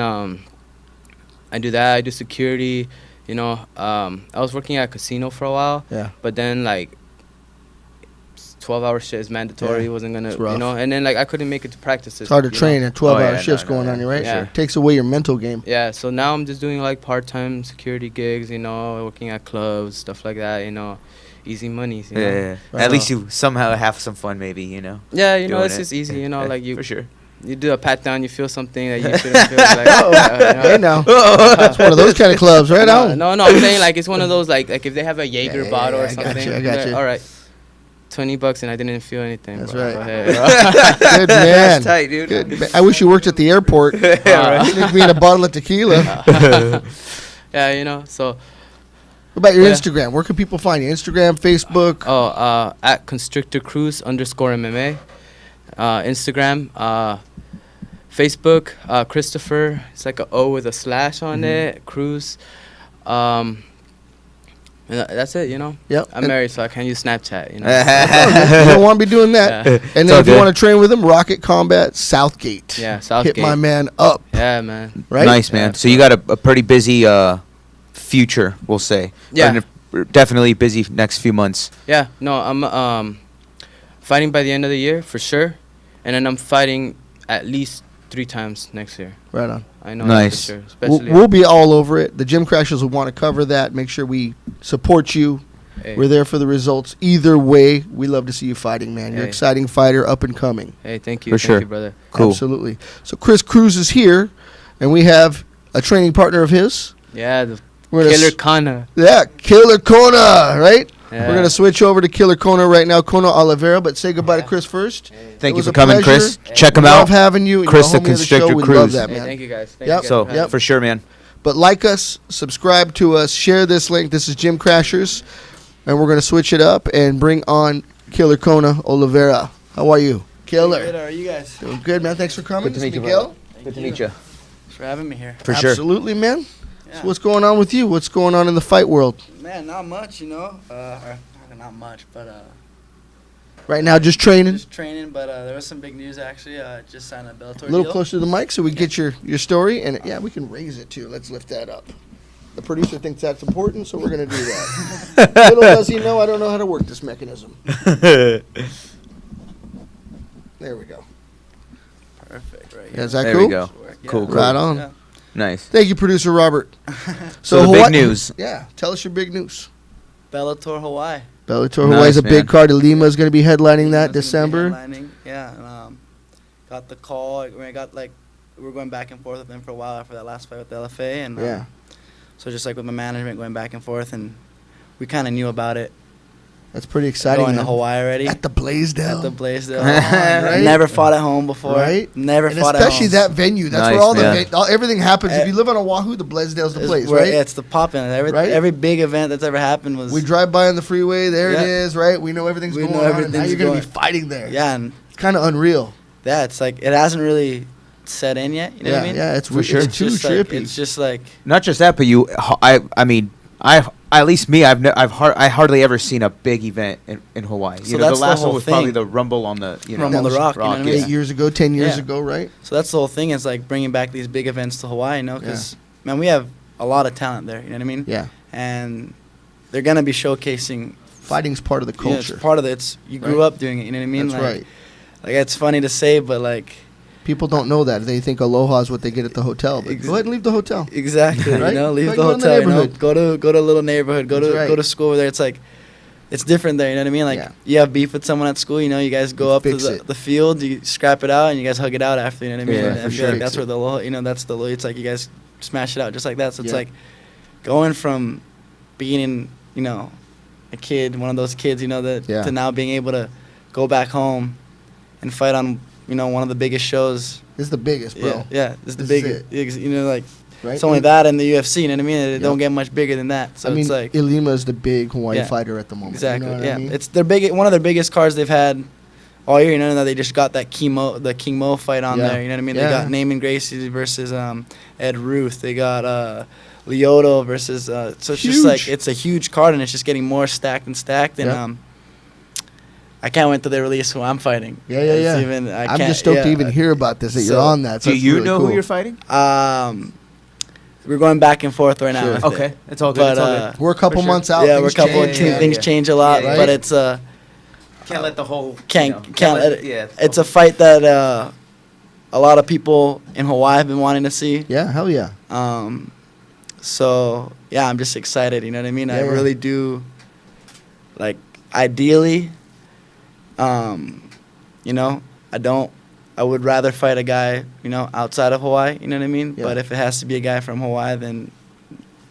I do that. I do security, You know, I was working at a casino for a while, Yeah. but then like 12-hour shit is mandatory. Yeah, Wasn't gonna, it's rough. you know, and then like I couldn't make it to practices. It's hard to you train know? at 12-hour Oh, yeah, shifts no, going no, on you, right? yeah. Sure. Takes away your mental game. Yeah, so now I'm just doing like part-time security gigs, you know, working at clubs, stuff like that, you know, easy monies, you Yeah, know. yeah. Right At least on. you somehow have some fun, maybe, you know. Yeah, you know, doing it's it. just easy, you know, Yeah, like you for sure. you do a pat down, you feel something that you shouldn't feel. Like, Hey now, it's one of those kind of clubs, right? no, on. no, I'm saying like it's one of those like if they have a Jaeger yeah, bottle yeah, or I got something. you, I got like, you. all right, $20 and I didn't feel anything. That's bro. right. Go ahead, bro. Good man. That's tight, dude. Good. Man. I wish you worked at the airport. Sneak me in a bottle of tequila. Yeah, you know. So What about your Yeah. Instagram? Where can people find you? Instagram, Facebook. at Constrictor Cruise _MMA, Instagram, Facebook, Christopher. It's like a O with a slash on it. Cruz. And that's it, you know. Yep. I'm married, so I can't use Snapchat, you know. You don't want to be doing that. Yeah. And It's then all if you good. want to train with him, Rocket Combat Southgate. Yeah, Southgate. Hit my man up, Yeah, man. right? Nice, man. Yeah, So you got a pretty busy future, we'll say. Yeah. Definitely busy next few months. Yeah, no, I'm fighting by the end of the year for sure, and then I'm fighting at least 3 times next year. Right on. I know Nice. that for sure. We'll, Especially we'll be all over it. The Gym Crashers will want to cover that. Make sure we support you. hey, We're there for the results. Either way, we love to see you fighting, man. You're an Hey. exciting fighter, up and coming. hey, thank you, For thank sure. you, brother. Cool. Absolutely. So Chris Cruz is here, and we have a training partner of his. Yeah, the We're gonna Killer s- Kana. Yeah, Killer Kona, right? Yeah. We're going to switch over to Killer Kona right now, Kona Oliveira, but say goodbye to Chris first. Thank It you was for a coming, pleasure. Chris. Check him Love out. having you. And Chris you're a the homie of Constrictor show. We love Cruz. that, Hey, man. thank you guys. Thank Yep. you guys So for having for sure, man. But like us, subscribe to us, share this link. This is Gym Crashers, and we're going to switch it up and bring on Killer Kona Oliveira. How are you? Killer. Good, how are you guys? Doing good, man. Thanks for coming. Good to This is meet you, Miguel. Good to meet you. Thanks for having me here. For sure. Absolutely, man. Yeah. So what's going on with you? What's going on in the fight world? Man, not much, you know. Or not much, but Right now, just training. just training. But there was some big news actually. Just signed a Bellator A little deal. closer to the mic so we get your story. And yeah, we can raise it too. Let's lift that up. The producer thinks that's important, so we're going to do that. Little does he know, I don't know how to work this mechanism. There we go. Perfect, right Yeah, here. is that There cool? we go. Yeah. Cool, cool. Right on. Yeah. Nice. Thank you, producer Robert. So the Hawaii- big news. Yeah, tell us your big news. Bellator Hawaii. Bellator Nice, Hawaii's a man. big card. Lima is going to be headlining that Lima's gonna be December. headlining. Yeah, and, got the call. I mean, I got like we were going back and forth with them for a while after that last fight with the LFA, and Yeah. so just like with my management going back and forth, and we kind of knew about it. That's pretty exciting. Going to man. Hawaii already. At the Blaisdell. At the Blaisdell. Right? Never fought at home before. Right? Never And fought especially at home. that venue. That's Nice, where all the man. everything happens. If Eh, you live on Oahu, the Blaisdell's the It's place, where- right? yeah, it's the poppin'. Every Right? every big event that's ever happened was. We drive by on the freeway. There it Yeah. is, right? We know everything's We going know on. And now everything's you're going to be going- fighting there. Yeah, and It's kind of unreal. yeah, it's like it hasn't really set in yet. You know yeah, what I mean? yeah. It's For sure. It's too just trippy. Like, it's just like Not just that, but I mean, at least me, I hardly ever seen a big event in Hawaii. So You know, the that's the last one whole was probably thing. the Rumble on the Rumble on the Rock, you know what I mean? 8 years ago, 10 years Yeah. ago, right? so. That's the whole thing. Is like bringing back these big events to Hawaii. You know, because man, we have a lot of talent there. You know what I mean? Yeah. And they're gonna be showcasing. Fighting's part of the You know, it's culture. part of it. It's you grew Right. up doing it. You know what I mean? That's like, right. Like it's funny to say, but like People don't know that. They think aloha is what they get at the hotel. But go ahead and leave the hotel. exactly. Right? You know, leave Like the go in the hotel. You know, neighborhood. go to a little neighborhood. Go That's to right. go to school over there. It's like. It's different there, you know what I mean? Like, Yeah. you have beef with someone at school, you know, you guys go You up to fix it. the field, you scrap it out, and you guys hug it out after, you know what I mean? Yeah, And for I feel sure. like that's where the low, you know, that's the low. It's like you guys smash it out just like that. So it's Yeah. like going from being, you know, a kid, one of those kids, you know, that Yeah. to now being able to go back home and fight on, you know, one of the biggest shows. This is the biggest, bro. Yeah, it's the This is biggest, you know, like, Right? it's only that in the UFC, you know what I mean? It Yep. don't get much bigger than that. So I mean, it's like. Ilima is the big Hawaii Yeah. fighter at the moment. Exactly. You know what Yeah, I mean? it's their one of their biggest cards they've had all year. You know, they just got that King Mo fight on Yeah. there. You know what I mean? Yeah. They got Naaman Gracie versus Ed Ruth. They got Lyoto versus. So it's just like Huge. it's a huge card, and it's just getting more stacked and stacked. And Yeah. I can't wait till they release who I'm fighting. Yeah. It's even- I'm can't- just stoked to yeah. even hear about this, that you're So, on that. So Do that's you really know cool. who you're fighting? we're going back and forth right now. Sure. with it. Okay, it's all good. But it's all good. We're a couple For sure. months out. yeah, we're a things couple change. of things change a lot, yeah. but Right? it's Can't let the whole can't let it. yeah. It's a fight that a lot of people in Hawaii have been wanting to see. Yeah, hell yeah. So yeah, I'm just excited. You know what I mean? I Yeah, yeah. really do. Like ideally, you know, I would rather fight a guy, you know, outside of Hawaii. You know what I mean? Yeah. But if it has to be a guy from Hawaii, then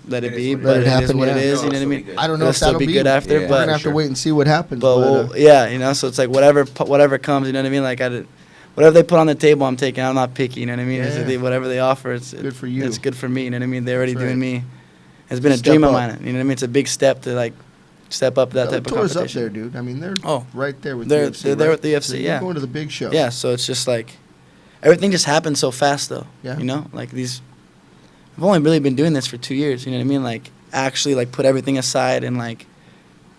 let it It be. is what it But is. it Let it is happen, what it yeah. is. No, You know what I it'll be mean? good. I don't know It'll if still that'll be good after, Yeah. We're but gonna have sure. to wait and see what happens. But we'll, yeah, you know, so it's like whatever comes, you know what I mean? Like whatever they put on the table, I'm taking. I'm not picky, you know what I mean? It's Yeah. whatever they offer, it's Good for you. It's good for me, you know what I mean? They're already That's doing right. me. It's been a Step dream of up. mine. You know what I mean? It's a big step to like step up that type of Bellator's competition. up there, dude. I mean, they're Oh. right there with They're- the UFC. they're there right? with the UFC, So you're yeah. going to the big show. Yeah, so it's just like everything just happens so fast though. Yeah. You know? Like I've only really been doing this for 2 years, you know what I mean? Like actually like put everything aside and like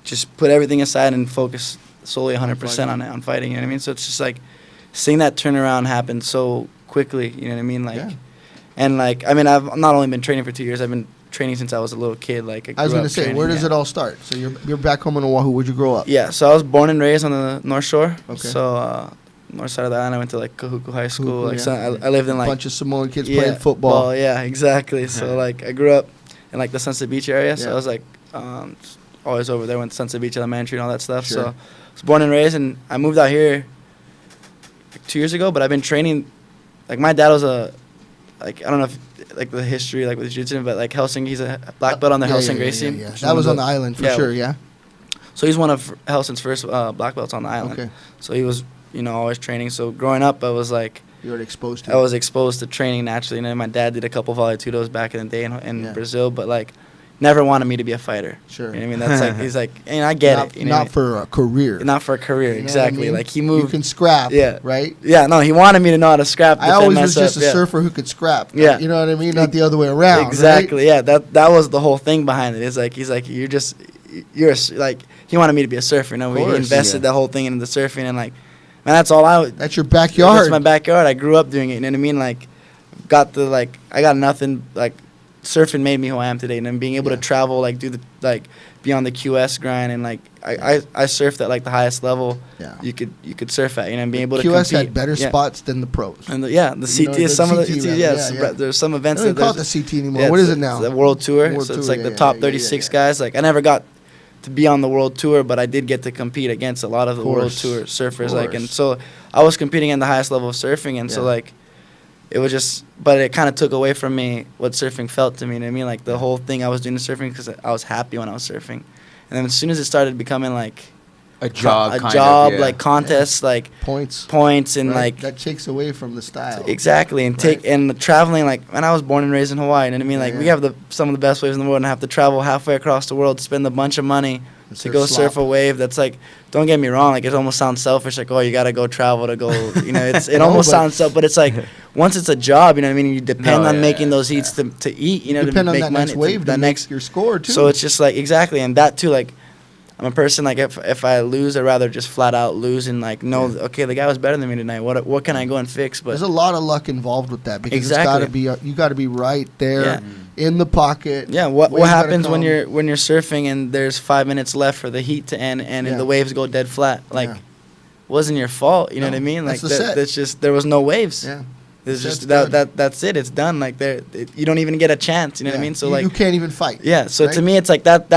just put everything aside and focus solely 100% on it, on fighting, you know what I mean? So it's just like seeing that turnaround happen so quickly, you know what I mean? Like Yeah. and like I mean I've not only been training for 2 years, I've been training since I was a little kid. Like I was grew gonna up say, training, where does yeah. it all start? So you're back home in Oahu. Where'd you grow up? Yeah, so I was born and raised on the North Shore. Okay. So north side of the island. I went to like Kahuku High School. Kahuku, like yeah. so I lived in A like bunch of Samoan kids playing football. Well, yeah, exactly. So like I grew up in like the Sunset Beach area. So Yeah. I was like always over there. Went to Sunset Beach Elementary and all that stuff. Sure. So I was born and raised, and I moved out here like 2 years ago. But I've been training. Like my dad was I don't know if like the history like with jiu-jitsu, but like Helsing, he's a black belt on the Helsing Racing. Yeah. He's That one was of on the island for yeah. sure. Yeah. So he's one of Helsing's first black belts on the island. Okay. So he was, you know, always training. So growing up, I was like, You were exposed to. I was exposed to training naturally. And then my dad did a couple Vale Tudos back in the day in Yeah. Brazil, but like, never wanted me to be a fighter. Sure. You know what I mean? That's like, he's like, and I get not, it. You know not what I for a career. mean? Not for a career, You know what I exactly. mean? Like he You moved. can scrap. Yeah. Right. Yeah, no, he wanted me to know how to scrap. I defend always was myself, just a yeah. surfer who could scrap. Yeah. You know what I mean? Not the other way around. right? Exactly. Yeah. That was the whole thing behind it. It's like he's like like he wanted me to be a surfer. You know, Of he course, invested yeah. the whole thing into the surfing and like, man, that's all I. That's your backyard. That's my backyard. I grew up doing it. You know what I mean? Like, I got nothing. Like, surfing made me who I am today. And then being able Yeah. to travel, like, be on the QS grind, and like, I surfed at like the highest level Yeah. you could surf at. You know, and being able to QS compete. had better Yeah. spots than the pros. And the CT You know, is some of the CT CT, rather. yes, Yeah, yeah. there's some events They that don't call it there's- the CT anymore. yeah, What is it's it now? The World Tour. World So it's Tour, like yeah, the top yeah, 36 yeah. guys. Like I never got to be on the World Tour, but I did get to compete against a lot of the World Course. Tour surfers. Like, and Course. so I was competing at the highest level of surfing, and so Yeah. like it was just, but it kind of took away from me what surfing felt to me. You know what I mean? Like the whole thing I was doing surfing because I was happy when I was surfing, and then as soon as it started becoming like A job. a kind job, of, yeah. like contests, like Points. points, and right? like that takes away from the style. exactly, and Right. and the traveling, like, when I was born and raised in Hawaii, you know what I mean? Like, we Yeah. have some of the best waves in the world, and have to travel halfway across the world, spend a bunch of money It's to their go surf slop. a wave that's like, don't get me wrong, like, it almost sounds selfish, like, oh, you gotta go travel to go, you know, it No, almost but- sounds selfish, but it's like, once it's a job, you know what I mean? You depend No, on yeah, making those yeah. heats to eat, you know, Depend to on make that money. next wave to that make next, your score too. so it's just like, exactly, and that too, like, I'm a person like if I lose, I'd rather just flat out lose and like know okay, the guy was better than me tonight. What can I go and fix? But there's a lot of luck involved with that because Exactly. it's got to be you got to be right there Yeah. in the pocket. yeah, what Waves gotta happens when come. you're surfing and there's 5 minutes left for the heat to end and Yeah. the waves go dead flat? Like, Yeah. wasn't your fault. You know No, what I mean? Like that's the set. that's just there was no waves. Yeah. There's Set's just done. that's it. It's done. Like you don't even get a chance. You know what I Yeah. mean? So you, like you can't even fight. yeah. So to right? me, it's like that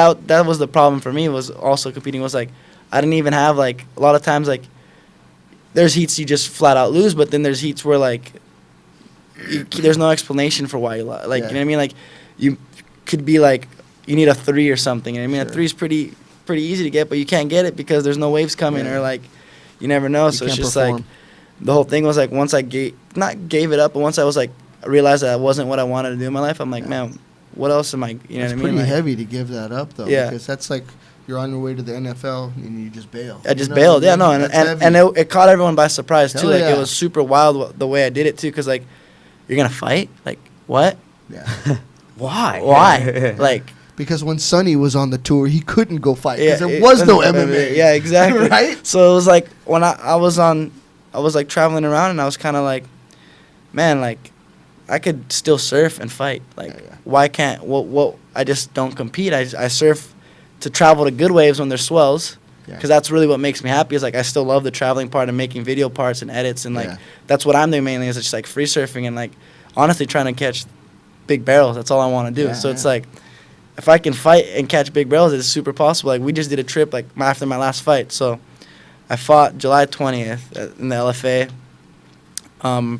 was the problem for me. Was also competing was like I didn't even have like a lot of times like there's heats you just flat out lose, but then there's heats where like there's no explanation for why you lost. Like Yeah. you know what I mean? Like you could be like you need a 3 or something. You know what I mean? Sure. A 3 is pretty easy to get, but you can't get it because there's no waves coming Yeah. or like you never know. You So it's can't just perform. like the whole thing was like once I not gave it up, but once I was like I realized that wasn't what I wanted to do in my life. I'm like, Yeah. man, what else am I? You know it's what I mean? pretty Like, heavy to give that up though. Yeah. Because that's like you're on your way to the NFL and you just bail. I just You know bailed. what Yeah, I no, mean? and That's and heavy. it caught everyone by surprise too. Hell Like yeah. it was super wild the way I did it too. Cause like you're gonna fight? Like what? Yeah. Why? Why? Like Because when Sonny was on the tour, he couldn't go fight because there it- was no MMA. Yeah, exactly. Right? So it was like when I was like traveling around and I was kind of like, man, like I could still surf and fight. Like, Yeah. why can't, what, I just don't compete. I surf to travel to good waves when there's swells. Yeah. Because that's really what makes me happy. Is like I still love the traveling part and making video parts and edits and like Yeah. that's what I'm doing mainly. Is just like free surfing and like honestly trying to catch big barrels. That's all I want to do. Yeah, So it's yeah. like if I can fight and catch big barrels, it's super possible. Like we just did a trip like after my last fight. So I fought July 20th in the LFA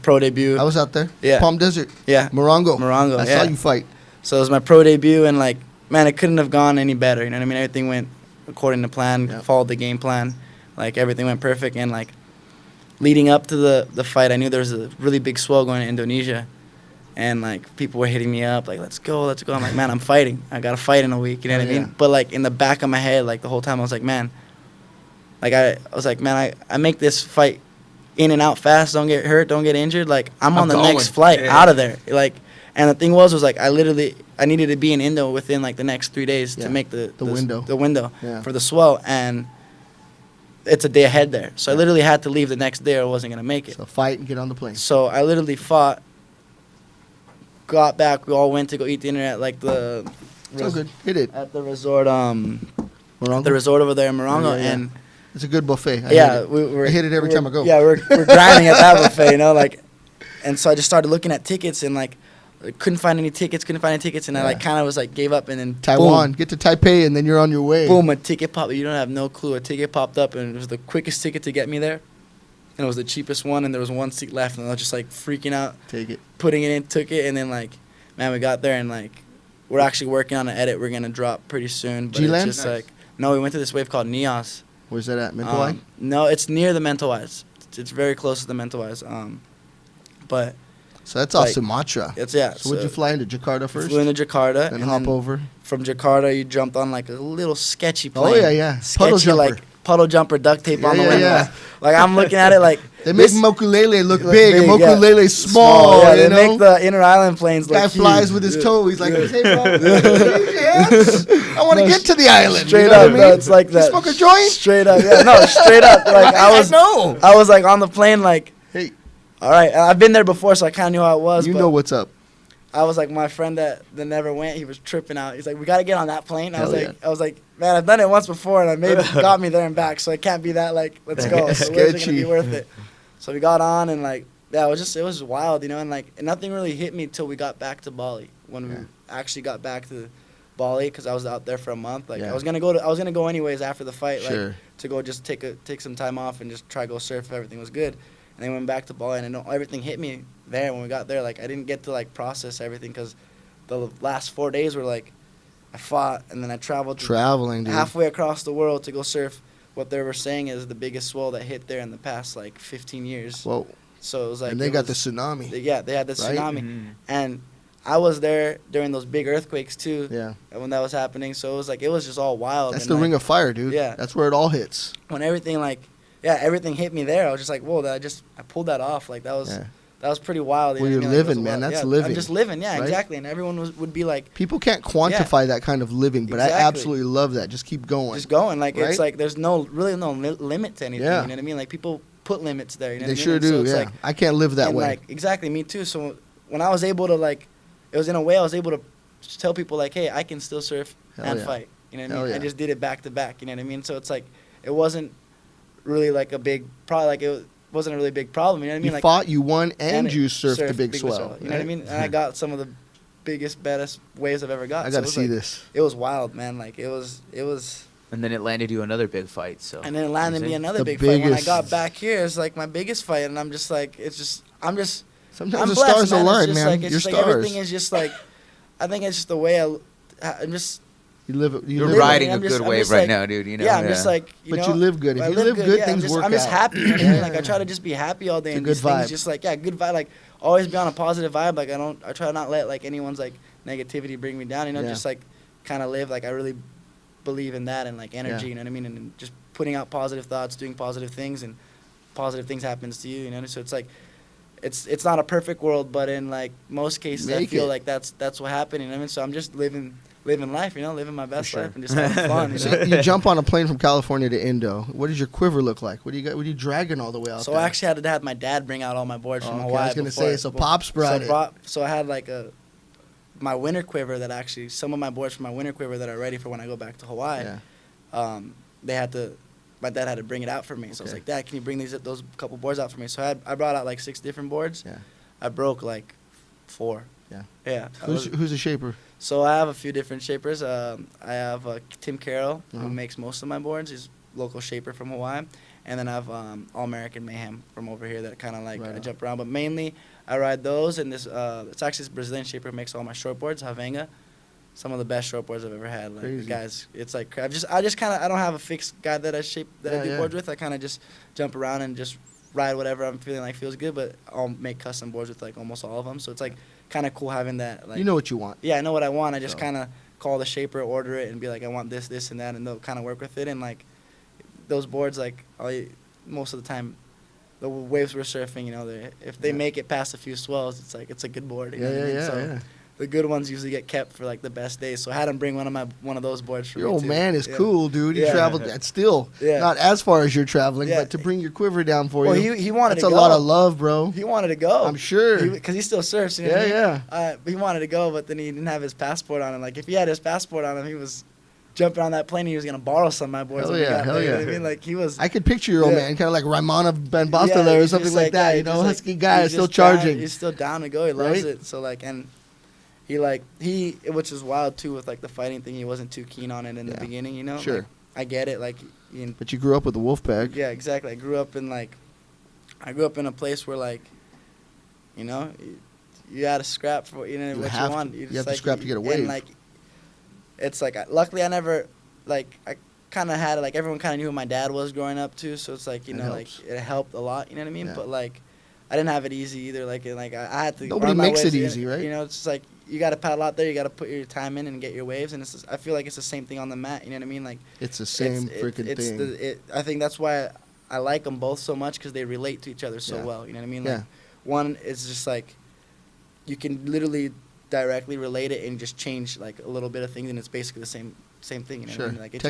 pro debut. I was out there. Yeah. Palm Desert. Yeah. Morongo. Morongo, I yeah. saw you fight. So it was my pro debut, and like, man, it couldn't have gone any better. You know what I mean? Everything went according to plan. Yeah. Followed the game plan. Like everything went perfect. And like, leading up to the fight, I knew there was a really big swell going to Indonesia, and like people were hitting me up like, let's go, let's go. I'm like, man, I'm fighting. I got to fight in a week. You know Oh, what I mean? yeah. But like in the back of my head, like the whole time, I was like, man, like I was like, man, I make this fight in and out fast. Don't get hurt. Don't get injured. Like I'm on the going. next flight Yeah. out of there. Like. And the thing was like I needed to be in Indo within like the next 3 days Yeah, to make the window. the window Yeah. for the swell, and it's a day ahead there. So I literally had to leave the next day or I wasn't gonna make it. So fight and get on the plane. So I literally fought, got back. We all went to go eat dinner at like the So good. Hit it. at the resort Morongo. the resort over there in Morongo, Yeah, yeah. and It's a good buffet. I yeah, hit it. we're I hit it every we're- time I go. Yeah, we're grinding at that buffet, you know, like, and so I just started looking at tickets and like couldn't find any tickets, and I like Yeah. kind of was like gave up, and then Taiwan. boom, Get to Taipei and then you're on your way. boom, a ticket popped. You don't have no clue. A ticket popped up, and it was the quickest ticket to get me there, and it was the cheapest one, and there was one seat left, and I was just like freaking out, Take it. putting it in, took it, and then like, man, we got there, and like, we're actually working on an edit we're gonna drop pretty soon. But G-Land? it's just like, no, we went to this wave called Nias. Where's that at? Mentawai? No, it's near the Mentawais. It's very close to the Mentawais. But So that's off like, Sumatra. it's yeah. So would you fly into Jakarta first? Flew into Jakarta, Then and hop then over. from Jakarta you jumped on like a little sketchy Oh, plane. yeah, yeah. Sketchy, Puddle jumper. like puddle jumper, duct tape on the Yeah, window. yeah. Like I'm looking at it like They make this- Mokulele look look big, and big, yeah. Mokulele's small. Yeah, you they know? make the inner island planes Guy look flies huge. with his Yeah. toe. He's like, Yeah. hey, bro, yes, I want to No, get to the island. Straight you know up, what I mean? no, it's like You that. smoke a joint? Straight up, yeah, no, straight up. Like know. I was like on the plane, like, Hey, all right. And I've been there before, so I kind of knew how it was. you but know what's up. I was like, my friend that never went, he was tripping out. He's like, we gotta get on that plane. Hell I was like, man, I've done it once before, and I made got me there and back, so it can't be that like, let's go. So where's it gonna Sketchy. be worth it? So we got on, and like, yeah, it was wild, you know, and like, nothing really hit me till we got back to Bali. When we actually got back to Bali, because I was out there for a month. Like, Yeah. I was gonna go anyways after the fight, Sure. like to go just take some time off and just try to go surf if everything was good. And then went back to Bali, and everything hit me there when we got there. Like, I didn't get to like process everything because the last 4 days were like, I fought, and then I traveled Traveling, dude. halfway across the world to go surf what they were saying is the biggest swell that hit there in the past like 15 years. Whoa. So it was like, And they it got the was- tsunami. yeah, they had the Right? tsunami, Mhm. and I was there during those big earthquakes too. Yeah. When that was happening, so it was like it was just all wild. That's and the like, ring of fire, dude. Yeah. That's where it all hits. when everything like, yeah, everything hit me there. I was just like, whoa, I pulled that off. Like that was Yeah. that was pretty wild. Well, know you're what I mean? Like, it was living, man. wild. That's Yeah, living, I'm just living, yeah, right? exactly. And everyone would be like, People can't quantify that kind of living, but I Exactly. absolutely love that. Just keep going. just going. Like Right? it's like there's really no limit to anything. Yeah. You know what I mean? Like people put limits there. You know They what I sure mean? And so do, it's yeah. like, I can't live that and way. like exactly, me too. So when I was able to like, it was in a way I was able to just tell people like, hey, I can still surf Hell and yeah. fight. You know what I Hell mean? I yeah. just did it back to back. You know what I mean? So it's like it wasn't really like a big problem. Like it wasn't a really big problem. You know what I mean? You like fought, you won, and it- you surfed the big big swell. You know what I mean? And I got some of the biggest, baddest waves I've ever got. I So got it to was see like- this. It was wild, man. Like it was. And then it landed you another big fight. So. And then it landed me another The big fight. When I biggest. got back here, it's like my biggest fight, and I'm just like, I'm Sometimes I'm the blessed, stars man. align, It's just man. like, it's You're just like stars. everything is just like, I think it's just the way I'm just. You live it. You You're live it. riding I'm a just- good I'm wave just right like- now, dude. You know. Yeah, I'm just like, But know, you live good. If I you live live good, yeah, things I'm just, work I'm just out. happy. You know what I mean? Like I Yeah. try to just be happy all day. It's a and good these things vibe. just like good vibe. Like always be on a positive vibe. Like I try to not let like anyone's like negativity bring me down. You know, Yeah. just like kind of live. Like I really believe in that and like energy. Yeah. You know what I mean? And just putting out positive thoughts, doing positive things, and positive things happens to you. You know, so it's like. It's not a perfect world, but in like most cases, I Make feel it. like that's what happened. You know what I mean? So I'm just living living life, you know, living my best sure. life and just having fun. You So know? you jump on a plane from California to Indo. What does your quiver look like? What do you got? What are you dragging all the way out So there? I actually had to have my dad bring out all my boards from Okay, Hawaii. I was gonna before- say, so Pops brought it. So I had like my winter quiver that actually, some of my boards from my winter quiver that are ready for when I go back to Hawaii. Yeah. My dad had to bring it out for me. So I was Okay. like, Dad, can you bring those couple boards out for me? So I brought out like 6 different boards. Yeah. I broke like 4. Yeah. Yeah. Who's a shaper? So I have a few different shapers. I have Tim Carroll, Uh-huh. who makes most of my boards. He's a local shaper from Hawaii. And then I have All American Mayhem from over here that kind of like Right I on. jump around. But mainly I ride those. And it's actually this Brazilian shaper who makes all my short boards, Havenga. Some of the best short boards I've ever had. Like the Crazy. guys, it's like I just kind of I don't have a fixed guy that I Yeah, do yeah. boards with. I kind of just jump around and just ride whatever I'm feeling like feels good. But I'll make custom boards with like almost all of them. So it's like kind of cool having that. Like You know what you want. yeah, I know what I want. I just So. kind of call the shaper, order it, and be like, I want this, this, and that, and they'll kind of work with it. And like those boards, like most of the time, the waves we're surfing, you know, if they Yeah. make it past a few swells, it's like it's a good board. You know Yeah, what I yeah, mean? yeah, So yeah. the good ones usually get kept for like the best days. So I had him bring one of those boards for Your me old too. man is Yeah. cool, dude. He Yeah. traveled that still. Yeah. Not as far as you're traveling, Yeah. but to bring your quiver down for Well, you. he wanted That's to a go. lot of love, bro. He wanted to go. I'm sure. Because he still surfs. You know what I Yeah, mean? yeah. He wanted to go, but then he didn't have his passport on him. Like if he had his passport on him, he was jumping on that plane. He was gonna borrow some of my boards. Hell when we yeah, got hell there, you know yeah. what I mean? Like he was. I could picture your old Yeah. man, kind of like Raimana Ben Basta Yeah, there or he's something just like that. You he's know, just husky guy, he's still just down- charging. He's still down to go. He loves Right? it. So like, and he, which is wild too with like the fighting thing. He wasn't too keen on it in Yeah. the beginning. You know. Sure. Like, I get it. Like, But you grew up with the Wolfpack. yeah, exactly. I grew up in a place where like, you know, you had to scrap for what you have to. want. You just, have to like, scrap to get a wave. And like, it's like luckily I never like I kind of had like everyone kind of knew who my dad was growing up too, so it's like you That know like helps. it helped a lot. You know what I mean? Yeah. But like, I didn't have it easy either. Like I had to. Nobody earn my makes waves, it easy, right? You know, it's just like you got to paddle out there. You got to put your time in and get your waves, and I feel like it's the same thing on the mat. You know what I mean? Like It's the same freaking thing. I think that's why I like them both so much because they relate to each other so Yeah. well. You know what I mean? Yeah. Like one is just like you can literally directly relate it and just change like a little bit of things, and it's basically the same thing. You know what I Sure. mean? Like it's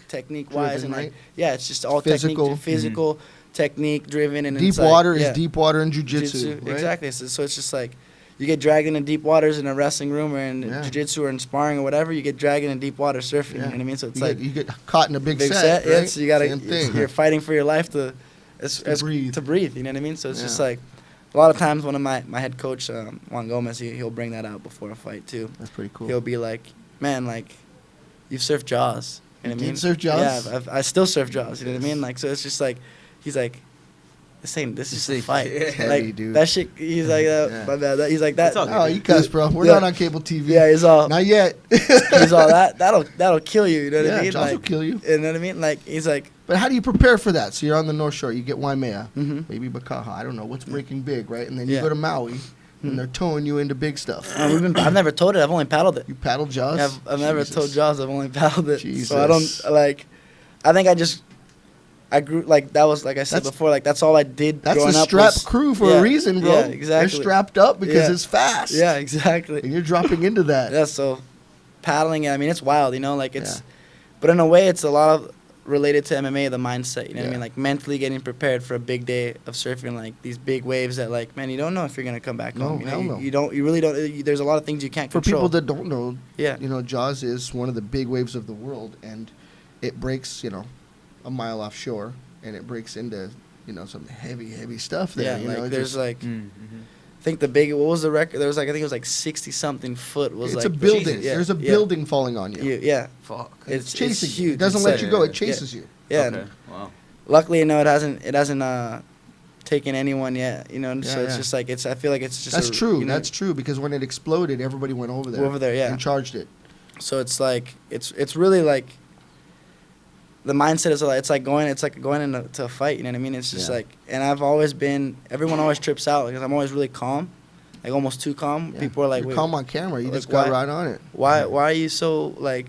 Technique wise driven, and like right? yeah, it's just all Physical. physical, technique driven, and Deep it's like, water yeah, is deep water in jiu-jitsu, right? Exactly. So it's just like you get dragged into deep waters in a wrestling room or in Yeah. jiu-jitsu or in sparring or whatever. You get dragged into deep water surfing. You Yeah. know what I mean? So it's You, like get, you get caught in a big, big set, yeah. right? So you gotta Same thing. you're fighting for your life to breathe. To breathe. You know what I mean? So it's just Yeah. like a lot of times one of my head coach Juan Gomez he'll bring that out before a fight too. That's pretty cool. He'll be like, man, like you've surfed Jaws. You know what I You mean? did surf Jaws? Yeah, I still surf Jaws. You know what I mean? Like so it's just like he's like. This is a fight. Yeah. Heavy, Like dude. that shit. He's like, Yeah. my bad. He's like that. It's all good. Oh, you cuss, bro. We're Yeah. not on cable TV. Yeah, he's all. Not yet. He's all that. That'll kill you. You know what yeah, I mean? Jaws will Like, kill you. you know what I mean? Like he's like, But how do you prepare for that? So you're on the North Shore. You get Waimea, Mhm. maybe Bakaha. I don't know what's breaking big, right? And then you Yeah. go to Maui, Mhm. and they're towing you into big stuff. I've never towed it. I've only paddled it. You paddle Jaws. I've never Jesus. towed Jaws. I've only paddled it. Jesus. So I don't like. I think I grew like that was like I said That's- before. Like that's all I did. That's growing a up strap was- crew for yeah, a reason, bro. Yeah, exactly. They're strapped up because Yeah. it's fast. Yeah, exactly. And you're dropping into that. Yeah, so paddling, I mean, it's wild, you know, like it's, Yeah. but in a way, it's a lot of related to MMA, the mindset, you know what I Yeah. mean? Like mentally getting prepared for a big day of surfing, like these big waves that, like, man, you don't know if you're gonna come back No, home. You know, hell no. you really don't. There's a lot of things you can't For control. people that don't know, yeah, you know, Jaws is one of the big waves of the world, and it breaks, you know, a mile offshore, and it breaks into, you know, some heavy stuff there. yeah, you like know, there's just- like, Mm-hmm. I think the big, what was the record? There was like, I think it was like 60 something foot was it's like a building. Jesus. Yeah, There's a yeah. building falling on you. Yeah, Fuck. it's chasing it's you. huge. It doesn't It's let like- you go. It yeah. chases you. Yeah, Okay. and Wow. luckily, no, it hasn't taken anyone yet. You know, Yeah, so it's yeah. just like I feel like it's just. That's true. You know, That's true because when it exploded, everybody went over there. Over there, yeah. And charged it. So it's like it's really like the mindset is like it's like going into a fight. You know what I mean? It's just Yeah. like, and I've always been. Everyone always trips out because I'm always really calm, like almost too calm. Yeah. People are like, You're "Wait, calm on camera. You like, just got why- right on it. why are you so like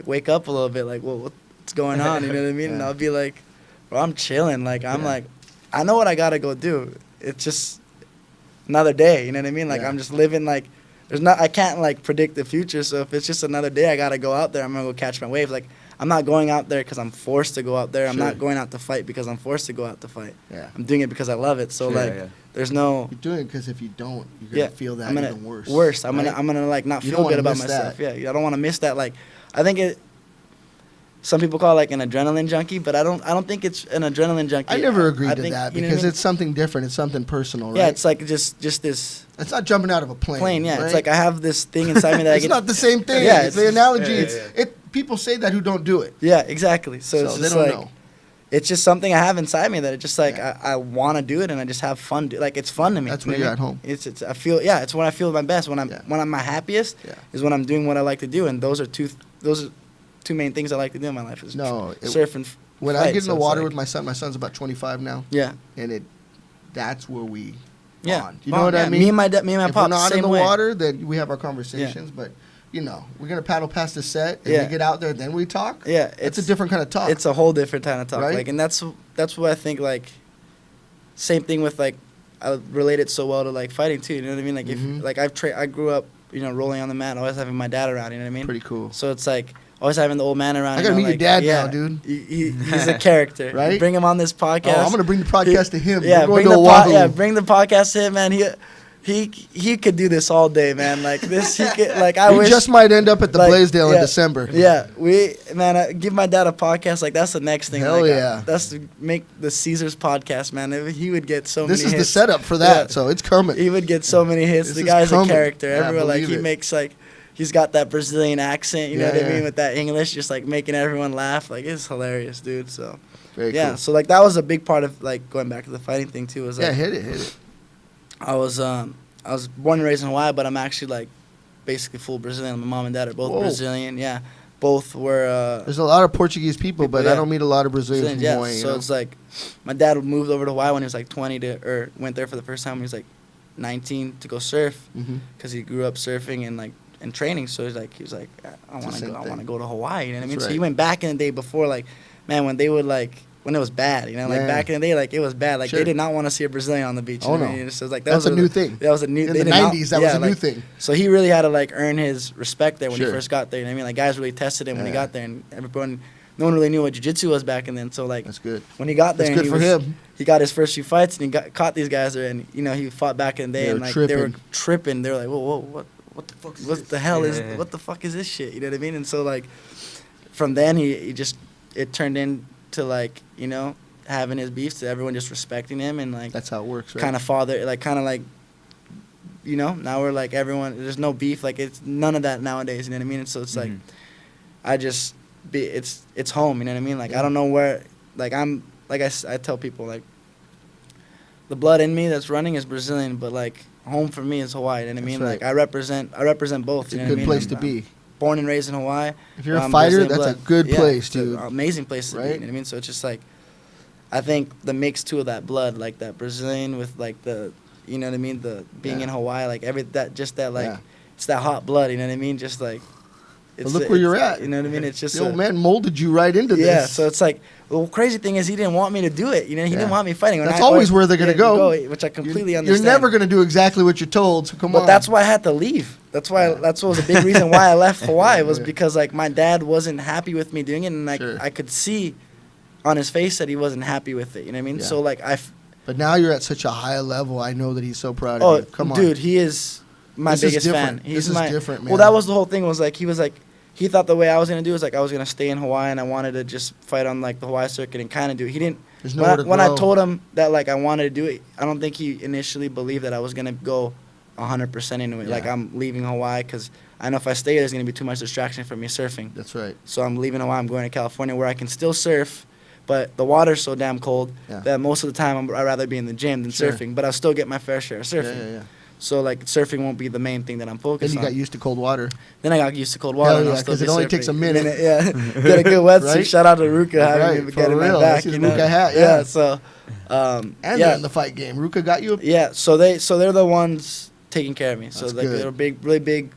wake up a little bit? Like, well, what's going on? You know what I mean? And Yeah. I'll be like, well, I'm chilling. Like I'm Yeah. like, I know what I gotta go do. It's just another day. You know what I mean? Like Yeah. I'm just living like I can't like predict the future. So if it's just another day I gotta go out there, I'm gonna go catch my wave. Like I'm not going out there because I'm forced to go out there. I'm Sure. not going out to fight because I'm forced to go out to fight. Yeah. I'm doing it because I love it. So Sure. like Yeah. there's no You're doing it because if you don't, you're gonna yeah. feel that I'm gonna, even worse. Worse. I'm right? gonna like not You feel don't wanna good about miss myself. that. Yeah. I don't want to miss that. Like I think it. Some people call it like an adrenaline junkie, but I don't think it's an adrenaline junkie. I never agreed I to think, that you know what I because mean? it's something different. It's something personal, right? Yeah, it's like just this It's not jumping out of a plane. plane. Yeah, right? it's like I have this thing inside me that I It's get. not the same thing. Yeah, it's the analogy. yeah, It's people say that who don't do it, Yeah, exactly. So, so it's they just don't like know. it's just something I have inside me that it's just like Yeah. I want to do it and I just have fun. Like it's fun to me. That's you know when what you're I at mean? home. It's I feel it's when I feel my best when I'm my happiest Yeah. is when I'm doing what I like to do, and those are two main things I like to do in my life is No, it- surf and When I fight, get in so the it's water like- with my son's about 25 now, yeah. and that's where we Yeah, bond. You know bond, what I yeah. mean? Me and my if pop we're not same in the way. water, then we have our conversations. But we're gonna paddle past the set, and Yeah. we get out there, then we talk. Yeah, It's a different kind of talk. It's a whole different kind of talk. Right? Like, and that's what I think. Like, same thing with like, I relate it so well to like fighting too. You know what I mean? Like Mhm. if like I grew up, rolling on the mat, always having my dad around. You know what I mean? pretty cool. So it's like always having the old man around. I gotta meet your like, dad yeah, now, dude. He's a character. Right? Bring him on this podcast. Oh, I'm gonna bring the podcast to him. Yeah, We're bring going the to Oahu. bring the podcast to him, man. He could do this all day, man. Like this, he could like I we wish. just might end up at the like, Blaisdell in yeah, December. Yeah, give my dad a podcast. Like that's the next thing. Hell like, yeah. that's to make the Caesars podcast, man. He would get so This many is the hits. setup for that, Yeah. so it's coming. He would get so many hits. This The is guy's coming. a character. Yeah, Everyone like believe he it. makes like he's got that Brazilian accent. You know Yeah, what I yeah. mean with that English, just like making everyone laugh. Like it's hilarious, dude. So Very yeah, cool. so like that was a big part of like going back to the fighting thing too. Was Yeah, like, hit it. I was born and raised in Hawaii, but I'm actually like basically full Brazilian. My mom and dad are both Whoa. Brazilian. Yeah, both were. There's a lot of Portuguese people, but I Yeah. don't meet a lot of Brazilians from yeah, Hawaii. so it's like my dad moved over to Hawaii when he was like 20 or went there for the first time when he was like 19 to go surf hmm because he grew up surfing and training. So he was like I the want to same go. I thing. want to go to Hawaii. You know what I mean? That's So he right. went back in the day before like, man, when they would like. When it was bad, like Yeah. back in the day, like it was bad. Like Sure. they did not want to see a Brazilian on the beach. You Oh, know what I no. mean? It was like that That's was a new thing. That was a new. In they the did not- 90s, that was yeah, a new like, thing. So he really had to like earn his respect there when Sure. he first got there. You know what I mean? Like guys really tested him when he Yeah. got there, and no one really knew what jiu-jitsu was back then. So like That's good. when he got there, That's and good for him. He got his first few fights, and he caught these guys there, and he fought back in the day, They and were like they were tripping. tripping. They were like, whoa, what the fuck? What the hell is? Yeah. What the fuck is this shit? You know what I mean? And so like, from then he just it turned into like having his beefs to everyone just respecting him and like That's how it works, right? kind of now we're like everyone. There's no beef. Like it's none of that nowadays. You know what I mean? And so it's like Mhm. it's home. You know what I mean? Like I don't know where. Like I'm like I tell people like the blood in me that's running is Brazilian, but like home for me is Hawaii. You know what I mean? That's Like right. I represent both. It's you a know what I good mean? place I'm- to be. Born and raised in Hawaii. If you're a I'm fighter, Brazilian that's a blood. good Yeah, place, it's an dude. amazing place to be. You Right? know what I mean? So it's just like, I think the mix too of that blood, like that Brazilian with like the, you know what I mean, the being Yeah. in Hawaii, like it's that Yeah. hot blood. You know what I mean? Just like, But look where you're it's- at. You know what I mean? It's just The old man molded you right into yeah. this. So it's like the crazy thing is he didn't want me to do it. You know, he Yeah. didn't want me fighting. When That's always where they're gonna yeah, go. which I completely you're understand. never going to do exactly what you're told, so come But on. that's why I had to leave. That's what was a big reason why I left Hawaii was Yeah. because like my dad wasn't happy with me doing it, and like Sure. I could see on his face that he wasn't happy with it. You know what I mean? Yeah. So like But now you're at such a high level. I know that he's so proud oh of you. Come on. dude, he is my This is biggest fan. different. He's This is my different, Well, man. that was the whole thing. He thought the way I was gonna do was like I was gonna stay in Hawaii and I wanted to just fight on like the Hawaii circuit and kind of do it. He didn't. There's nowhere to When I grow. told him that like I wanted to do it, I don't think he initially believed that I was gonna go 100% into it. Like Yeah. I'm leaving Hawaii because I know if I stay, there's gonna be too much distraction from me surfing. That's right. So I'm leaving Hawaii. I'm going to California where I can still surf, but the water's so damn cold Yeah. that most of the time I'd rather be in the gym than Sure. surfing. But I'll still get my fair share of surfing. Yeah. So like surfing won't be the main thing that I'm Then focused you on. got used to cold water. Then I got used to cold water. Hell and I'll yeah, still 'cause be it only surfing. takes a minute. Yeah, get a good wetsuit. Right? Shout out to Ruka Right, having me for getting my real. back. That's his You know? Ruka hat, yeah. So, And yeah, they're in the fight game. Ruka got you? yeah. So they're the ones taking care of me. So That's like good. they're big, really big.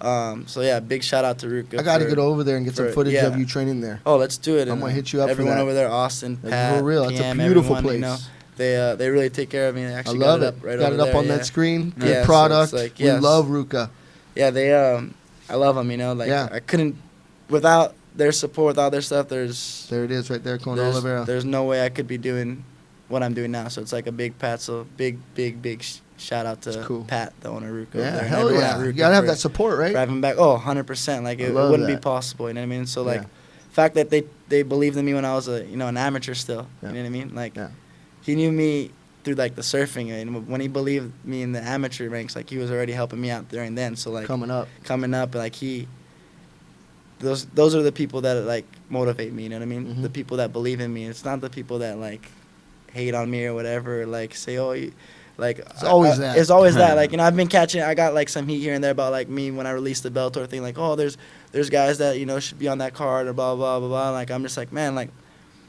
So yeah, big shout out to Ruka. I got to for- get over there and get some for- footage yeah. of you training there. Oh, let's do it. I'm and, gonna hit you up for Everyone that. over there, Austin, That's Pat, for real. It's a PM, beautiful everyone, place. You know, They really take care of me. They I actually love got it. it up right Got over it up there, on yeah. that screen. Good Yeah, so it's product. like, We yes. love Ruka. Yeah, they I love them. You know, like Yeah. I couldn't without their support, without their stuff. There it is, right there, Con There's, Oliveira. there's no way I could be doing what I'm doing now. So it's like a big Pat. So big shout out to That's cool. Pat, the owner of Ruka. Yeah, over there, and hell everyone yeah. at You Ruka gotta have for that support, right? driving back. Oh, 100%. Like I it love wouldn't be that. possible. You know what I mean? So like, Yeah. fact that they believed in me when I was an amateur still. Yeah. You know what I mean? Like, Yeah. he knew me through like the surfing, and when he believed me in the amateur ranks, like he was already helping me out during then. So like Coming up. coming up, like those are the people that like motivate me. You know what I mean? Mhm. The people that believe in me. It's not the people that like hate on me or whatever. Or, like say, oh, like It's always that. It's always that. Like, you know, I've been catching. I got like some heat here and there about like me when I released the Bellator thing. Like, oh, there's guys that you know should be on that card or blah blah blah blah. Like, I'm just like, man, like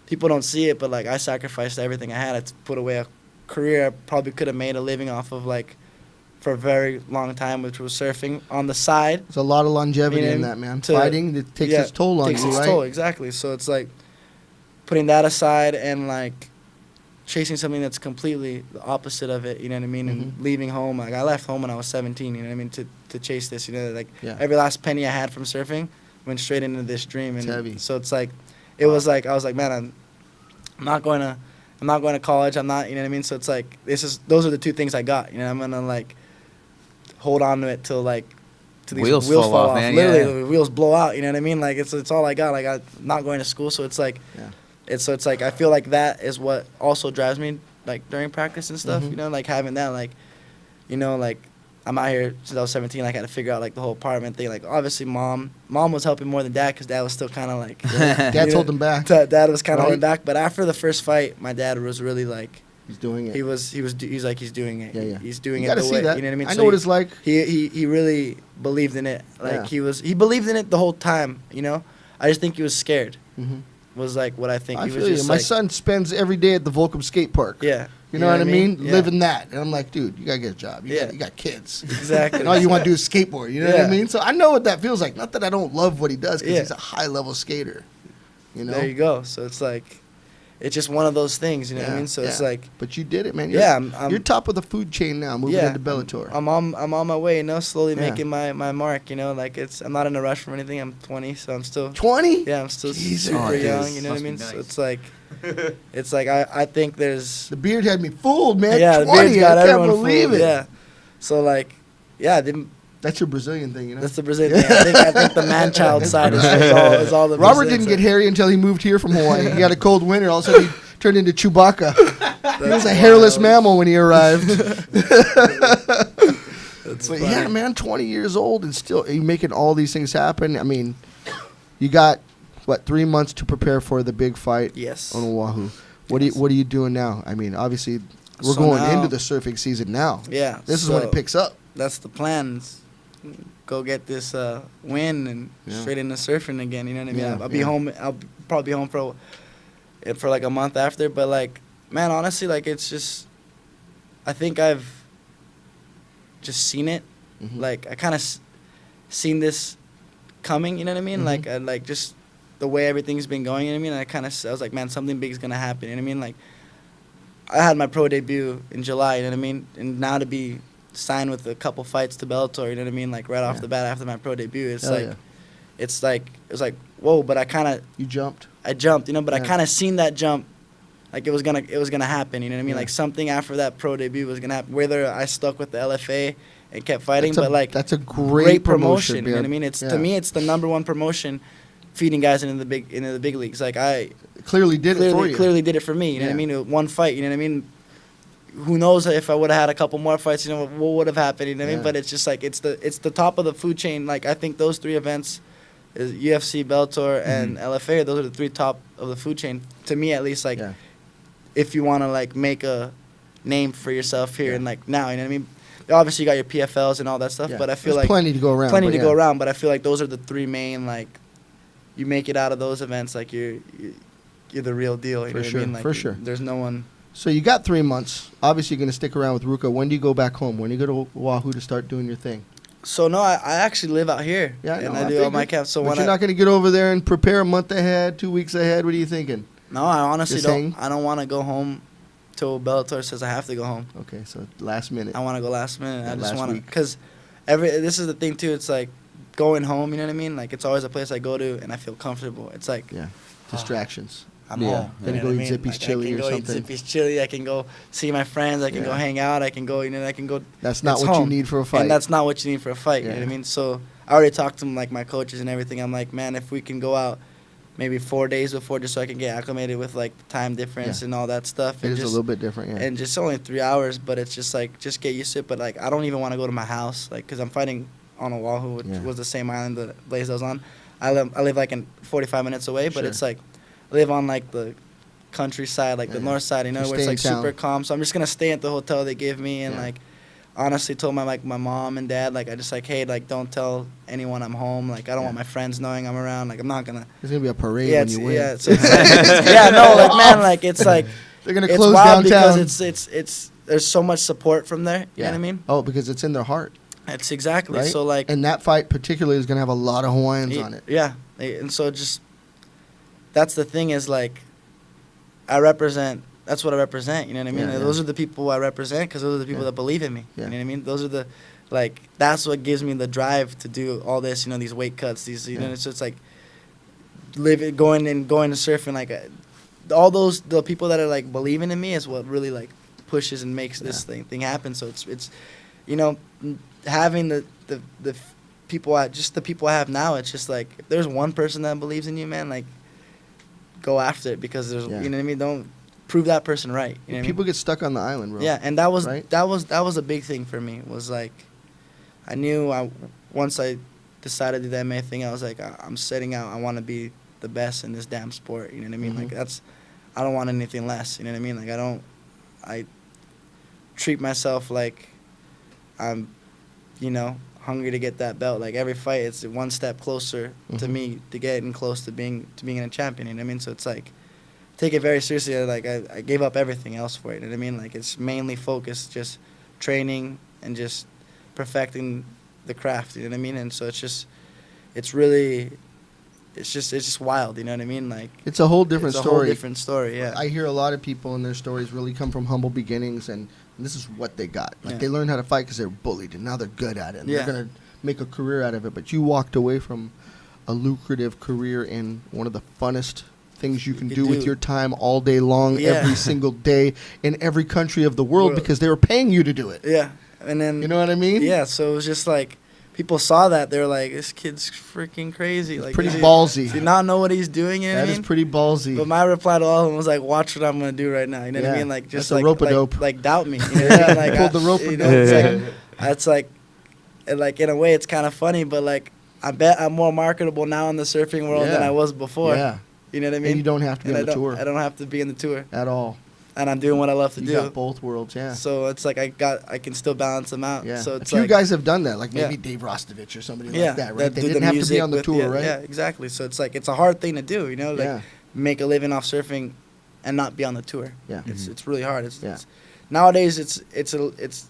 people don't see it, but like I sacrificed everything I had. I put away a career I probably could have made a living off of like for a very long time, which was surfing on the side. There's a lot of longevity You know, in that, man. to- Fighting, it takes Yeah, its toll on takes you, its right? toll, exactly. So it's like putting that aside and like chasing something that's completely the opposite of it. You know what I mean? And Mhm. leaving home. Like I left home when I was 17. You know what I mean? To chase this. You know, like Yeah. every last penny I had from surfing went straight into this dream. It's And heavy. so it's like, it was like I was like, man, I'm not going to college. I'm not. You know what I mean? So it's like those are the two things I got. You know, I'm gonna like hold on to it till like. Till these Wheels wheels fall fall off, off. man, Literally, yeah. the wheels blow out. You know what I mean? Like it's all I got. Like I'm not going to school, so it's like, Yeah. it's like I feel like that is what also drives me like during practice and stuff. Mhm. You know, like having that like, you know, like I'm out here since I was 17. Like I had to figure out like the whole apartment thing. Like obviously mom was helping more than dad because dad was still kind of like Dad's Yeah. holding back. dad was kind of Right. holding back. But after the first fight, my dad was really like He's doing it. he's like he's doing it. Yeah, yeah. He's doing You it gotta the see way. that. You know what I mean? I So know what he- it's like. he really believed in it. Like Yeah. he believed in it the whole time. You know, I just think he was scared. Mhm. Was like what I think. I He was feel you. just My like, son spends every day at the Volcom skate park. Yeah. You know what I mean? Yeah. Living that. And I'm like, dude, you got to get a job. Yeah. You got kids. Exactly. And all you want to do is skateboard. You know what I Yeah. mean? So I know what that feels like. Not that I don't love what he does because Yeah. he's a high level skater. You know? There you go. So it's like, it's just one of those things. You know what I Yeah, mean? So it's yeah. like, But you did it, man. yeah, You're top of the food chain now, moving yeah, into Bellator. I'm on my way. You know, slowly Yeah. making my mark. You know, like I'm not in a rush for anything. I'm 20, so I'm still. 20? Yeah, I'm still Jesus. super Oh, dude, young. You know what I must be mean? So nice. it's like I think there's. The beard had me fooled, man. Yeah, the 20. beard's got I can't everyone believe fooled. it. Yeah. So like, yeah, That's your Brazilian thing, you know? that's the Brazilian thing. I think the man-child side is all the. Robert Brazilian didn't get side. hairy until he moved here from Hawaii. He had a cold winter. All of a sudden, he turned into Chewbacca. He was a hairless mammal when he arrived. That's But funny. yeah, man, 20 years old and still you making all these things happen. I mean, you got what 3 months to prepare for the big fight Yes. on Oahu. What Yes. are you doing now? I mean, obviously we're So going now- into the surfing season now. Yeah. This is when so it picks up. That's the plan. Go get this win and Yeah. straight into surfing again. You know what I mean? Yeah, I'll be yeah. home. I'll probably be home for like a month after. But like, man, honestly, like it's just. I think I've just seen it. Mhm. Like I kind of seen this coming. You know what I mean? Mhm. Like I like just the way everything's been going. You know what I mean? I was like, man, something big's gonna happen. You know what I mean? Like I had my pro debut in July. You know what I mean? And now to be signed with a couple fights to Bellator. You know what I mean? Like right off Yeah. the bat after my pro debut, it's Hell like yeah. it's like it was like whoa. But You jumped. I jumped. You know, but I Yeah. kind of seen that jump. Like it was gonna happen. You know what I mean? Yeah. Like something after that pro debut was gonna happen. Whether I stuck with the LFA and kept fighting, That's a- but like that's a great promotion. You know what I man. mean? It's Yeah. to me, it's the #1 promotion, feeding guys into the big leagues. Like I Clearly did it for you. clearly did it for me. You know what I Yeah. mean? One fight. You know what I mean? Who knows if I would have had a couple more fights? You know what would have happened? You know what I Yeah. mean? But it's just like it's the top of the food chain. Like I think those 3 events, is UFC, Bellator, and LFA. Those are the 3 top of the food chain to me, at least. Like Yeah. if you want to like make a name for yourself here Yeah. and like now, you know what I mean? Obviously, you got your PFLs and all that stuff, Yeah. but I feel There's like plenty to go around. plenty but to yeah. go around. But I feel like those are the 3 main like. You make it out of those events, like you're the real deal. You For know sure, what I mean? Like for sure. There's no one. So you got 3 months. Obviously, you're going to stick around with Ruka. When do you go back home? When do you go to Oahu to start doing your thing? So no, I actually live out here. Yeah, I and know, I I do all my figured. camps. So But when you're not going to get over there and prepare a month ahead, 2 weeks ahead. What are you thinking? no, I honestly Just don't. hang? I don't want to go home till Bellator says I have to go home. Okay, so last minute. I want to go last minute. That I just last want to, week. because this is the thing too. It's like going home. You know what I mean? Like it's always a place I go to and I feel comfortable. It's like Yeah. Distractions. I'm Yeah. home. Then you go know eat what I mean? Zippy's Like, chili I can or go something. Eat Zippy's chili. I can go see my friends. I can go Yeah. hang out. I can go. I can go. That's not it's what home. you need for a fight. And that's not what you need for a fight. You know Yeah. what I mean? So I already talked to like my coaches and everything. I'm like, man, if we can go out maybe 4 days before, just so I can get acclimated with like the time difference Yeah. and all that stuff. It and is a just, little bit different, yeah. and just only 3 hours, but it's just like just get used to it. But like I don't even want to go to my house, like because I'm fighting on Oahu, which Yeah. was the same island that Blaisdell's on. I live like in 45 minutes away, but Sure. it's like I live on like the countryside, like the Yeah. north side, you know, Just where it's stay like in town. super calm. So I'm just gonna stay at the hotel they give me, and Yeah. like honestly told my mom and dad, like I just like, hey, like don't tell anyone I'm home. Like I don't Yeah. want my friends knowing I'm around. Like I'm not gonna. There's going to be a parade Yeah, when it's, you win. yeah, so it's like, yeah, no, like man, like it's like They're going to it's close wild downtown. because it's there's so much support from there. You know what I mean? Oh, because it's in their heart, It's exactly right? so like and that fight particularly is going to have a lot of Hawaiians on it. Yeah, and so just that's the thing is like I represent. That's what I represent. You know what I mean? Yeah, Like, yeah. Those are the people I represent because those are the people Yeah. that believe in me. Yeah. You know what I mean? Those are the like that's what gives me the drive to do all this. You know, these weight cuts. These you Yeah. know, so it's like going to surfing. Like all those the people that are like believing in me is what really like pushes and makes this thing happen. So it's you know having the people just the people I have now. It's just like if there's one person that believes in you, man, like go after it because there's Yeah. you know what I mean. Don't prove that person right. You know what I mean? People get stuck on the island, bro. Yeah, and that was Right? that was a big thing for me. Was like, I knew once I decided to do the MMA thing, I was like, I'm setting out. I want to be the best in this damn sport. You know what I mean? Mhm. Like I don't want anything less. You know what I mean? Like I treat myself like I'm, you know, hungry to get that belt. Like every fight, it's one step closer to Mhm. me to getting close to being a champion. You know what I mean? So it's like. Take it very seriously. Like I gave up everything else for it. You know what I mean? Like it's mainly focused just training and just perfecting the craft. You know what I mean? And so it's just wild. You know what I mean? Like It's a whole different it's a story. whole different story. Yeah. I hear a lot of people and their stories really come from humble beginnings, and this is what they got. Like Yeah. they learned how to fight because they were bullied, and now they're good at it. And Yeah. They're gonna make a career out of it. But you walked away from a lucrative career in one of the funnest things you can do with your time all day long, Yeah. every single day, in every country of the world, because they were paying you to do it. Yeah. And then You know what I mean? yeah. So it was just like people saw that they were like, this kid's freaking crazy. Like pretty does he- ballsy. Does he not know what he's doing? You know That what I is mean? pretty ballsy. But my reply to all of them was like, "Watch what I'm gonna do right now." You know what I Yeah. mean? Like just That's a like rope-a-dope. like doubt me. You know what I mean? Like Pulled the rope you a know, dope. it's Yeah. like that's like, and like in a way, it's kind of funny. But like, I bet I'm more marketable now in the surfing world than Yeah. I was before. Yeah. You know what I mean? And you don't have to be And on the tour I don't have to be in the tour, at all. and I'm doing what I love to You do. got both worlds, yeah. So it's like I can still balance them out. Yeah. So a it's few like, guys have done that, like Yeah. maybe Dave Rostovich or somebody yeah, like that, right? They do the didn't have to be music on the with- tour, yeah, right? Yeah, exactly. So it's like it's a hard thing to do. You know, like Yeah. make a living off surfing, and not be on the tour. Yeah. It's really hard. Yeah. It's nowadays it's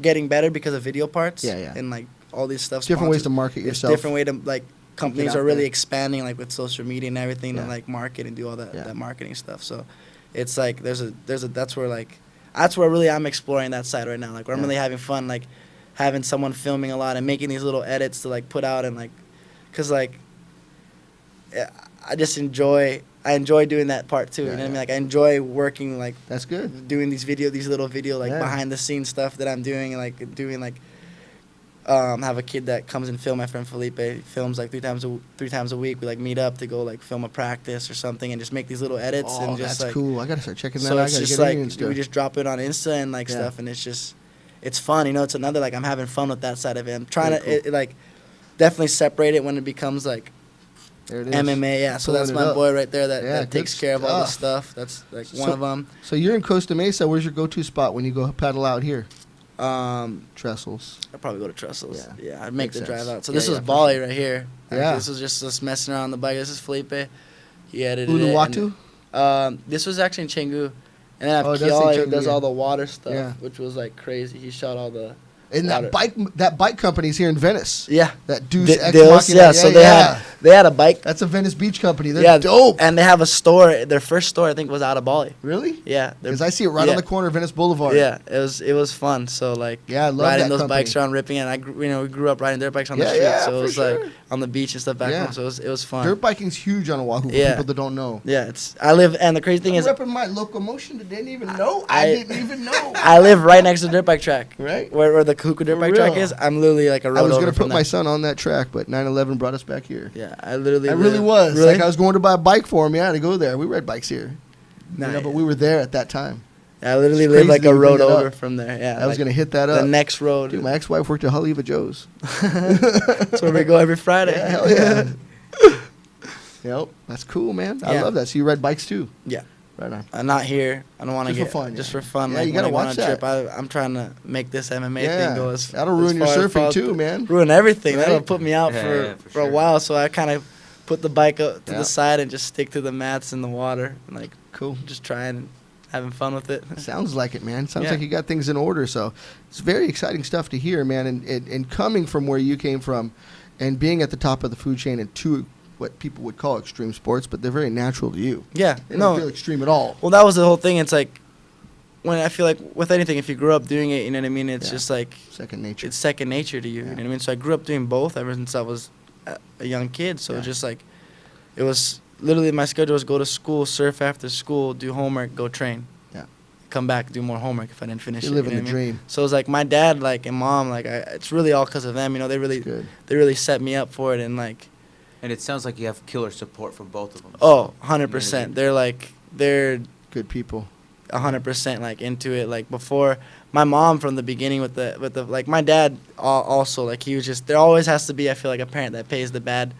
getting better because of video parts. Yeah, yeah. And like all these stuff. Different ways to sponsors. market It's yourself. different way to like companies out are really there. expanding like with social media and everything Yeah. to like market and do all that Yeah. that marketing stuff. So it's like there's a that's where really I'm exploring that side right now. Like where I'm Yeah. really having fun, like having someone filming a lot and making these little edits to like put out and like, cause like, yeah, I enjoy doing that part too. Yeah, You know what I mean? yeah. Like I enjoy working like That's good. doing these little video like Yeah. behind the scenes stuff that I'm doing, like doing like have a kid that comes and film. My friend Felipe he films like three times a week. We like meet up to go like film a practice or something and just make these little edits Oh, and just that's like cool. I gotta start checking that so out. I it's gotta just get like in Insta. we just drop it on Insta and like Yeah. stuff and it's fun. You know, it's another like I'm having fun with that side of it. I'm trying Very to like definitely separate it when it becomes like There it is. MMA. Yeah, so Pulling that's it my up. boy right there that, Yeah, that good takes care of all the stuff. stuff. That's like So- one of them. So you're in Costa Mesa. Where's your go-to spot when you go paddle out here? Trestles. I'd probably go to Trestles. Yeah. Yeah, I'd make Makes the drive sense. out. So Yeah, this was yeah, for Bali right here. Yeah. Actually, this was just us messing around on the bike. This is Felipe. He edited it. Uluwatu? and, This was actually in Canggu. And then I have Oh, it does say Kiala who Canggu, does yeah. all the water stuff, Yeah. which was like crazy. He shot all the And water. that bike company's here in Venice. Yeah. That Deuce D- Ex Deus, Machina. yeah, so they had They had a bike. That's a Venice Beach company. They're Yeah, dope. And they have a store. Their first store, I think, was out of Bali. Really? Yeah, they're- Because I see it right yeah. on the corner of Venice Boulevard. Yeah, it was fun. So like, Yeah, I love riding that those company. bikes around, ripping it. We grew up riding dirt bikes on the Yeah, street, yeah, so it for was sure. like on the beach and stuff back Yeah. home. So it was fun. Dirt biking's huge on Oahu for Yeah. people that don't know. Yeah, I live, and the crazy thing I'm is, repping my locomotion that didn't even know. I didn't even know. I live right next to the dirt bike track. Right? Where the Kahuku dirt For bike track real. is, I'm literally like a road I was over gonna from put there. my son on that track, but 9/11 brought us back here. Yeah, I literally. I really live- was. Really? Like I was going to buy a bike for him. Yeah, to go there. We ride bikes here. You know, Nice. but we were there at that time. I literally It's live crazy like that a you bring road that over up. from there. Yeah, I was like gonna hit that the up. next road. Dude, my ex-wife worked at Haleiwa Joe's. That's where we go every Friday. Yeah, hell yeah. Yep, that's cool, man. I Yeah. love that. So you ride bikes too? Yeah. Right on. I'm not here. I don't want to Just get for fun, just yeah. for fun. Yeah, like, you when gotta I go on watch a trip, that. I'm trying to make this MMA Yeah, thing go as that'll as ruin your far as surfing possible. too, man. Ruin everything. Right? That'll put me out Yeah, for yeah, for for a sure. while. So I kind of put the bike up to Yeah. the side and just stick to the mats in the water and like Cool. just trying and having fun with it. Sounds like it, man. Sounds Yeah. like you got things in order. So it's very exciting stuff to hear, man. And coming from where you came from and being at the top of the food chain in two, what people would call extreme sports, but they're very natural to you. Yeah. They No. don't feel extreme at all. Well, that was the whole thing. It's like when I feel like with anything, if you grew up doing it, you know what I mean. It's Yeah. just like Second nature. it's second nature to you. You Yeah. know what I mean? So I grew up doing both ever since I was a young kid. So Yeah. just like it was literally my schedule was go to school, surf after school, do homework, go train. Yeah. Come back, do more homework if I didn't finish You're it. living you know the what I mean? dream. So it's like my dad, like and mom, like it's really all because of them. You know, It's good. they really set me up for it and like And it sounds like you have killer support from both of them. oh, 100%. They're Good people. 100% like into it. Like before, my mom from the beginning with the like my dad also like he was just there always has to be I feel like a parent that plays the bad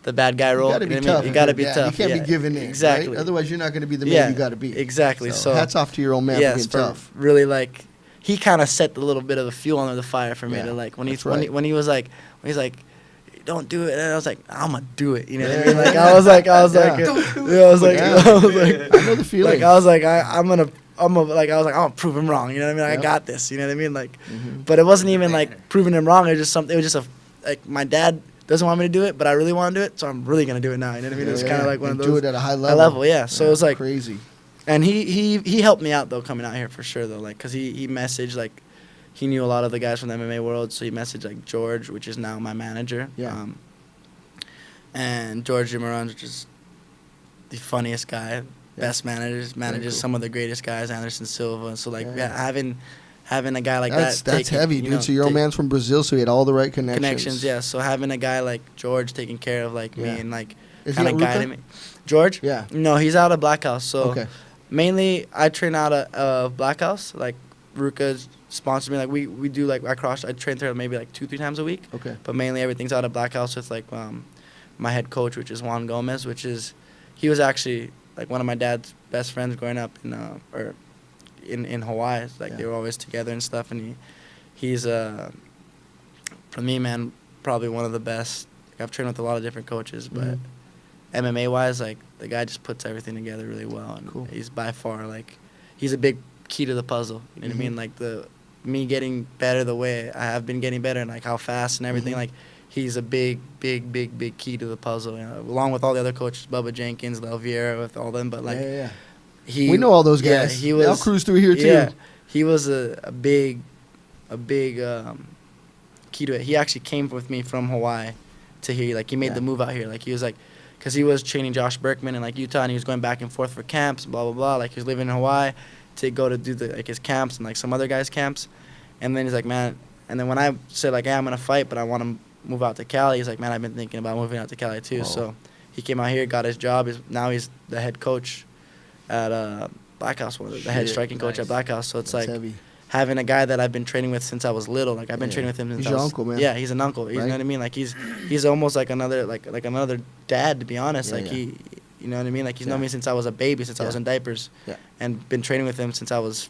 guy role. You gotta be know what I tough. mean? You gotta be Yeah, tough. You can't yeah. be giving in. Exactly. Right? Otherwise, you're not going to be the man Yeah, you got to be. exactly. So hats off to your old man for yes, being for tough. really like he kind of set the little bit of the fuel under the fire for me Yeah, to like when that's he's right. when he was like don't do it, and I was like I'm gonna do it. You know what I Yeah. mean? Like I was like Yeah. yeah, I was like Yeah. I was like I know the feeling. like I was like I'm gonna like I was like I'm gonna prove him wrong. You know what I mean? Yeah. I got this. You know what I mean? Like, Mhm. but it wasn't even like proving him wrong. It was just something. It was just like my dad doesn't want me to do it, but I really want to do it, so I'm really gonna do it now. You know what I mean? It was kind of like one of And those do it at a high high level. level. Yeah. So it was like, crazy. and he helped me out though coming out here for sure though, like because he messaged like. He knew a lot of the guys from the MMA world, so he messaged like George, which is now my manager. Yeah. And George Jimarans, which is the funniest guy, Yeah. best manages cool. some of the greatest guys, Anderson Silva. So like Yeah. having a guy like That's that. taking, heavy, you dude. know, So your old take- man's from Brazil, so he had all the right connections. connections, yeah. So having a guy like George taking care of like me Yeah. and like Is he kind at of Ruka? guiding me. George? Yeah. No, he's out of Black House. So Okay. mainly I train out of Black House. Like Ruka sponsors me. Like we do like I train there maybe like 2-3 times a week. Okay. But mainly everything's out of Black House with like my head coach, which is Juan Gomez, he was actually like one of my dad's best friends growing up in Hawaii. Like they Yeah. were always together and stuff. And he's for me, man, probably one of the best. Like, I've trained with a lot of different coaches, but Mhm. MMA wise, like the guy just puts everything together really well, and Cool. he's by far like he's a big key to the puzzle. You know what I mean? Mhm. Like me getting better the way I have been getting better, and like how fast and everything. Mhm. Like he's a big key to the puzzle. You know, along with all the other coaches, Bubba Jenkins, Lel Vieira, with all them. But like yeah. he, We know all those yeah, guys. he was They'll cruise through here too. Yeah, he was a big key to it. He actually came with me from Hawaii to here. Like he made Yeah. the move out here. Like he was like, because he was training Josh Berkman in like Utah, and he was going back and forth for camps, blah blah blah. Like he was living in Hawaii to go to do his camps and like some other guys' camps, and then he's like, man. And then when I said like, hey, I'm gonna fight, but I want to move out to Cali, he's like, man, I've been thinking about moving out to Cali too. Whoa. So he came out here, got his job. Now he's the head coach at Black House, the head Shit, striking coach nice. at Black House. So it's That's like heavy. having a guy that I've been training with since I was little. Like I've been Yeah. training with him since He's I your was, uncle, man. Yeah, he's an uncle. You Right? know what I mean? Like he's almost like another like another dad, to be honest. Yeah, like yeah. he, you know what I mean? Like he's Yeah. known me since I was a baby, since I was Yeah. in diapers, Yeah. and been training with him since I was.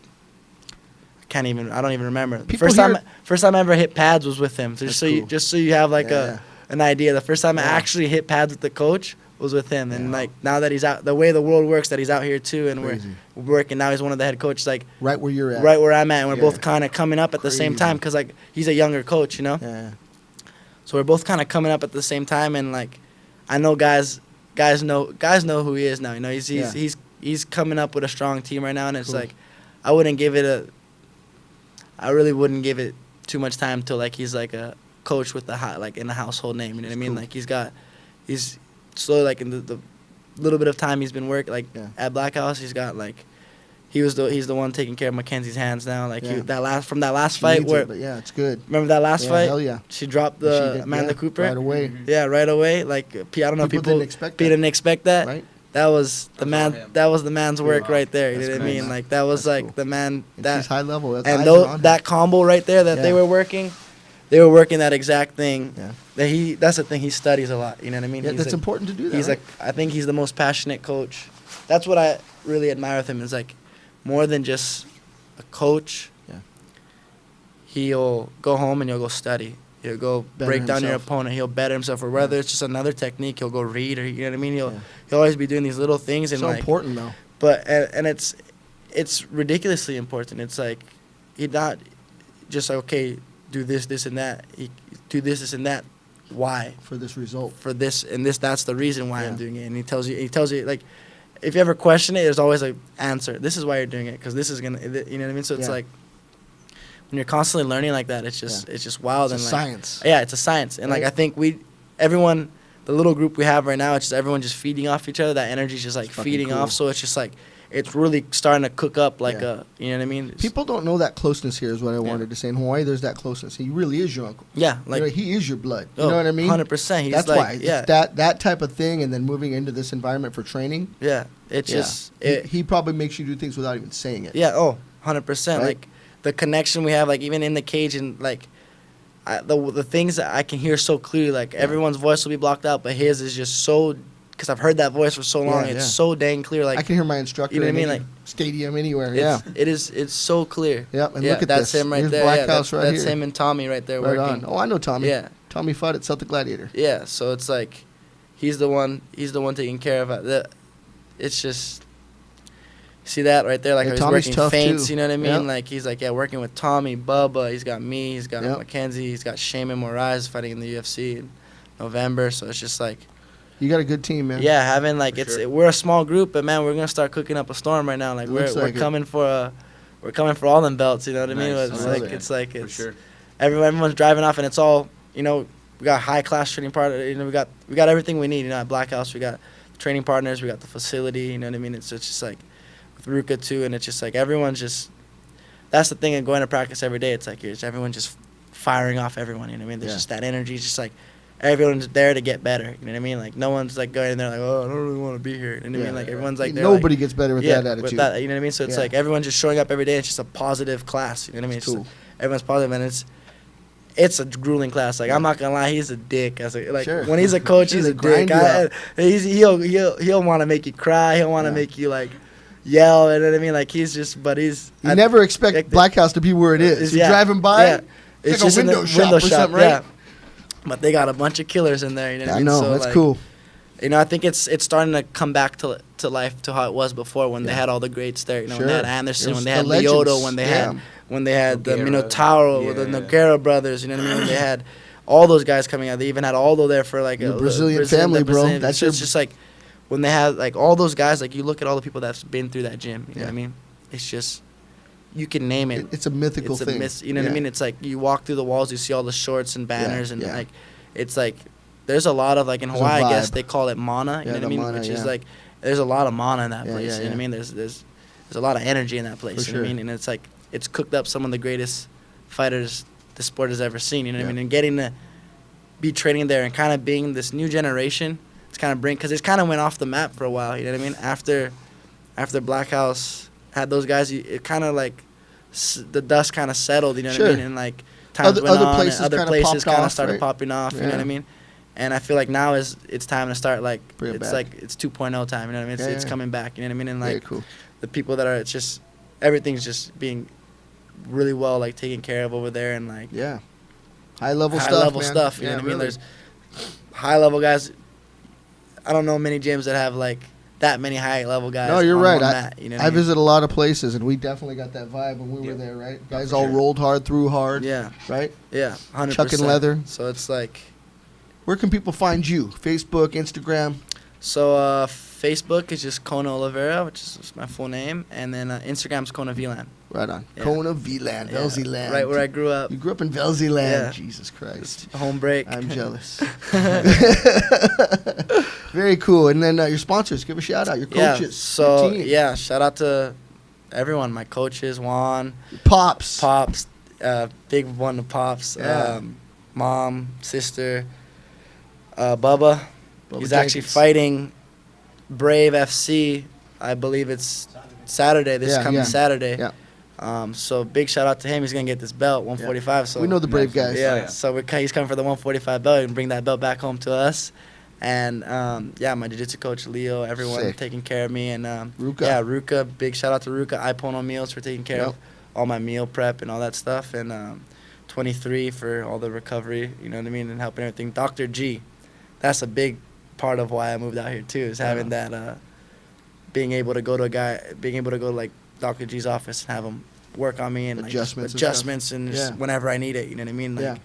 I don't even remember. The People first hear- time I ever hit pads was with him. So That's just cool. just so you have like Yeah. an idea. The first time I Yeah. actually hit pads with the coach was with him, and Yeah. like now that he's out, the way the world works, that he's out here too, and Crazy. we're working. Now he's one of the head coaches. Like Right where you're at. right where I'm at, and we're Yeah. both kind of coming up at the same Crazy. time because like he's a younger coach, you know. Yeah. So we're both kind of coming up at the same time, and like I know guys know who he is now. You know, he's coming up with a strong team right now, and it's Cool. like I really wouldn't give it too much time till like he's like a coach with in a household name. You know what I mean? Cool. Like he's slowly, like in the little bit of time he's been working like Yeah. at Black House, he's got like he's the one taking care of Mackenzie's hands now. Like Yeah. that last She fight needs where it, but yeah, it's good. remember that last Yeah, fight? hell yeah. She dropped She the did, Amanda yeah, Cooper right away. Yeah, right away. Like I don't know, people didn't expect that. didn't expect that. Right? That was the That's all man. him. That was the man's work Wow. right there. You That's know what I crazy. mean? Like that was That's like cool. the man And that she's high level. That's and eyes those, are on her. that combo right there that they Yeah. were working, they were working that exact thing. Yeah. That's the thing. He studies a lot. You know what I mean? Yeah, He's that's like, important to do that. He's right? like, I think he's the most passionate coach. That's what I really admire with him. Is like more than just a coach. Yeah. He'll go home and he'll go study. He'll go Better break down your himself. opponent. He'll better himself, or whether it's just another technique, he'll go read, or you know what I mean. Yeah. He'll always be doing these little things and so like. important though. But and it's ridiculously important. It's like he not just like, okay, do this and that. He do this and that. Why? For this result. For this and this. That's the reason why I'm Yeah. doing it. And he tells you like, if you ever question it, there's always an answer. This is why you're doing it, because this is gonna. You know what I mean? So it's Yeah. like when you're constantly learning like that, it's just wild It's a and like science. yeah, it's a science. And like Right. I think everyone, the little group we have right now, it's just everyone just feeding off each other. That energy's just like It's fucking feeding cool. off. So it's just like it's really starting to cook up like Yeah. you know what I mean? It's- People don't know that closeness here is what I wanted to say. In Hawaii, there's that closeness. He really is your uncle. yeah, You like know, he is your blood. You know what I mean? 100%. He's That's like why. yeah, It's that type of thing, and then moving into this environment for training. yeah. It's Yeah. just it, he probably makes you do things without even saying it. yeah. 100%. Right? Like the connection we have, like even in the cage, and like the things that I can hear so clearly. Like everyone's voice will be blocked out, but his is just so. Because I've heard that voice for so long, Yeah, it's yeah. so dang clear. Like I can hear my instructor you know what I in mean? any Like stadium anywhere. Yeah. It's so clear. Yep, and yeah, look at that's this. him right Here's there. Black Yeah, House right that's here. him and Tommy right there Right working. on. Oh, I know Tommy. Yeah, Tommy fought at Celtic Gladiator. yeah. So it's like, he's the one taking care of it. It's just, see that right there, like Yeah, how he's Tommy's working tough, feints. too. You know what I mean? Yep. Like he's like working with Tommy, Bubba. He's got me. He's got Yep. Mackenzie. He's got Shaman Moraes fighting in the UFC in November. So it's just like. You got a good team, man. Yeah, having like For sure. we're a small group, but man, we're gonna start cooking up a storm right now. Like It we're looks like it. coming for all them belts. You know what I mean? Nice. It's I like love it. it's like For it's sure. everyone's driving off, and it's all we got high class training partners. We got everything we need. At Black House, we got training partners. We got the facility. You know what I mean? It's just like with Ruka too, and it's just like everyone's just. That's the thing of going to practice every day. It's like everyone just firing off everyone. You know what I mean? There's Yeah. just that energy. It's just like. Everyone's there to get better. You know what I mean? Like no one's like going in there like, oh, I don't really want to be here. You know what I mean? Like everyone's like, they're, nobody like, gets better with yeah, that attitude. With that, you know what I mean? So it's Yeah. like everyone's just showing up every day. It's just a positive class. You know what I mean? It's It's cool. everyone's positive, and it's a grueling class. Like I'm not gonna lie, he's a dick. Sure. When he's a coach, He's he's a gonna grind dick. you out. He'll want to make you cry. He'll want to Yeah. make you like yell. You know what I mean? Like he's just, but he's. You never expect expect it. Black House to be where it is. You're driving by, Yeah. it's like a in the window shop or something, right? Yeah. But they got a bunch of killers in there. You know what I I mean? know. So, That's like, cool. You know, I think it's starting to come back to life to how it was before when they Yeah. had all the greats there. You know, Sure. when they had Anderson, It was when they the had legends. Lyoto, when they Yeah. had the Nogueira. Minotauro, the Yeah. Nogueira brothers. You know what I mean? They had all those guys coming out. They even had Aldo there for like Your a Brazilian family, bro. That's so it's your- just like when they had like all those guys. Like you look at all the people that's been through that gym. You know Yeah. what I mean? It's just you can name it. It's a mythical It's a thing. you know what I Yeah. mean? It's like you walk through the walls, you see all the shorts and banners, and yeah. like it's like there's a lot of like in There's a Hawaii, I guess vibe. they call it mana. You Yeah, know what the I mean? mana, Which is yeah. like there's a lot of mana in that Yeah, place. yeah, You know what I yeah. mean? There's a lot of energy in that place. For You know what I sure. mean? And it's like it's cooked up some of the greatest fighters the sport has ever seen. You know what I Yeah. mean? And getting to be training there and kind of being this new generation, it's kind of because it kind of went off the map for a while. You know what I mean? After Black House had those guys, it kind of like the dust kind of settled. You know what Sure. I mean? And like times went Other on, places and other kinda places popped kind of off, started right? popping off. You know what Yeah. I mean? And I feel like now it's time to start like Bring it it's back. like it's 2.0 time. You know what I mean? It's Yeah. coming back. You know what I mean? And Very like cool. the people that are, it's just everything's just being really well like taken care of over there, and like Yeah. High level high stuff. level man. stuff. You Yeah, know what I mean? really. There's high level guys. I don't know many gyms that have like that many high level guys. No, you're on right. one mat, you know what I mean? visit a lot of places, and we definitely got that vibe when we were Yeah. there, right? Guys for all sure. rolled hard, through hard, Yeah, right? yeah, 100%. Chucking leather. So it's like, where can people find you? Facebook, Instagram. So Facebook is just Kona Oliveira, which is my full name, and then Instagram's Kona VLAN. Right on. Yeah. Kona VLAN, Yeah, Velziland. right where I grew up. You grew up in Velziland. Yeah. Jesus Christ. Home break. I'm jealous. Very cool. And then your sponsors, give a shout out. Your Yeah. coaches. So your team, yeah, shout out to everyone. My coaches, Juan, your Pops. Pops, big one to Pops. Yeah. Mom, sister, Bubba. Bubba He's actually Jenkins. fighting Brave FC. I believe it's Saturday. This Yeah, coming yeah. Saturday. Yeah. So big shout out to him. He's gonna get this belt, 145. So We know the Brave guys. yeah. So he's coming for the 145 belt and bring that belt back home to us. And yeah, my jiu-jitsu coach Leo, everyone Sick. taking care of me, and Ruka. yeah, Ruka. Big shout out to Ruka Ipono Meals for taking care Yep. of all my meal prep and all that stuff, and 23 for all the recovery. You know what I mean, and helping everything. Dr. G, that's a big part of why I moved out here too, is having that being able to go to like Dr. G's office and have him work on me and like, Adjustments and adjustments and just Yeah. whenever I need it. You know what I mean? Like, Yeah.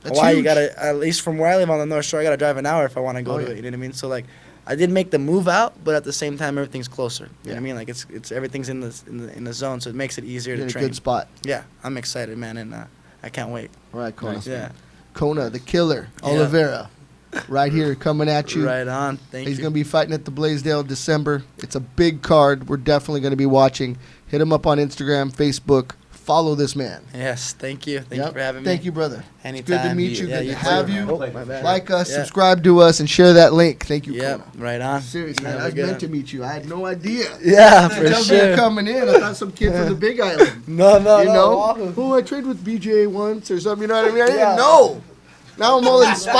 That's Hawaii, you huge. gotta, at least from where I live on the North Shore, I gotta drive an hour if I want to go Oh, to yeah. it. You know what I mean? So like, I did make the move out, but at the same time, everything's closer. You know Yeah. what I mean? Like it's everything's in the zone, so it makes it easier You're in to a train. good spot. Yeah, I'm excited, man, and I can't wait. All right, Kona. Nice. Yeah, Kona, the killer, Yeah. Oliveira, right here coming at you. right on. Thank He's you. going to be fighting at the Blaisdell December. It's a big card. We're definitely going to be watching. Hit him up on Instagram, Facebook. Follow this man. Yes, thank you. Thank Yep. you for having me. Thank you, brother. Anytime. It's good to meet you. Yeah, Good to too. have you. Oh, my bad. Like us, Yeah. subscribe to us, and share that link. Thank you, Yep, Kona. right on. Seriously, man, Have I a was good meant to meet you. I had no idea. Yeah, They for tell me you're sure. coming in. I thought some kid from the Big Island. No, You know? Wahoo. Oh, I trained with BJ once or something. You know what I mean? I Yeah. didn't know. Now I'm all inspired.